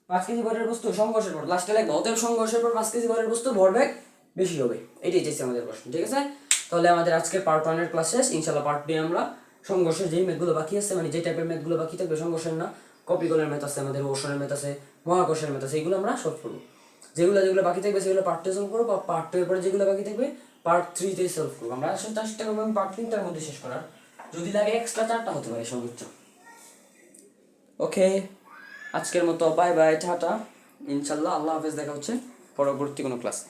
5 কেজি ভরের বস্তু সংঘর্ষের পর লাস্টে লাগবে, অতএব সংঘর্ষের পর 5 কেজি ভরের বস্তুর ভরবেগ বেশি হবে। এটাই চাইছে আমাদের প্রশ্ন, ঠিক আছে। তাহলে আমাদের আজকে পার্ট 1 এর ক্লাস শেষ। ইনশাআল্লাহ পার্ট 2 আমরা সংঘর্ষের যেই ম্যাথগুলো বাকি আছে, মানে যে টাইপের ম্যাথগুলো বাকি থাকবে সংঘর্ষের না, কপিকলের ম্যাথ আছে, আমাদের ওশনের ম্যাথ আছে, মহাকর্ষের ম্যাথ আছে, এগুলো আমরা সলভ করবো। যেগুলো বাকি থাকবে সেগুলো পার্ট 2 সলভ করবো, পার্ট 2 এর পরে যেগুলো বাকি থাকবে পার্ট 3 তে সলভ করবো। আমরা আসলে চেষ্টা করবো পার্ট 3 টার মধ্যে শেষ করার, যদি লাগে এক্সট্রা 4টা হতে পারে সর্বোচ্চ। ওকে, আজকের মতো বাই বাই, টাটা, ইনশাআল্লাহ, আল্লাহ হাফেজ, দেখা হচ্ছে পরবর্তী কোনো ক্লাসে।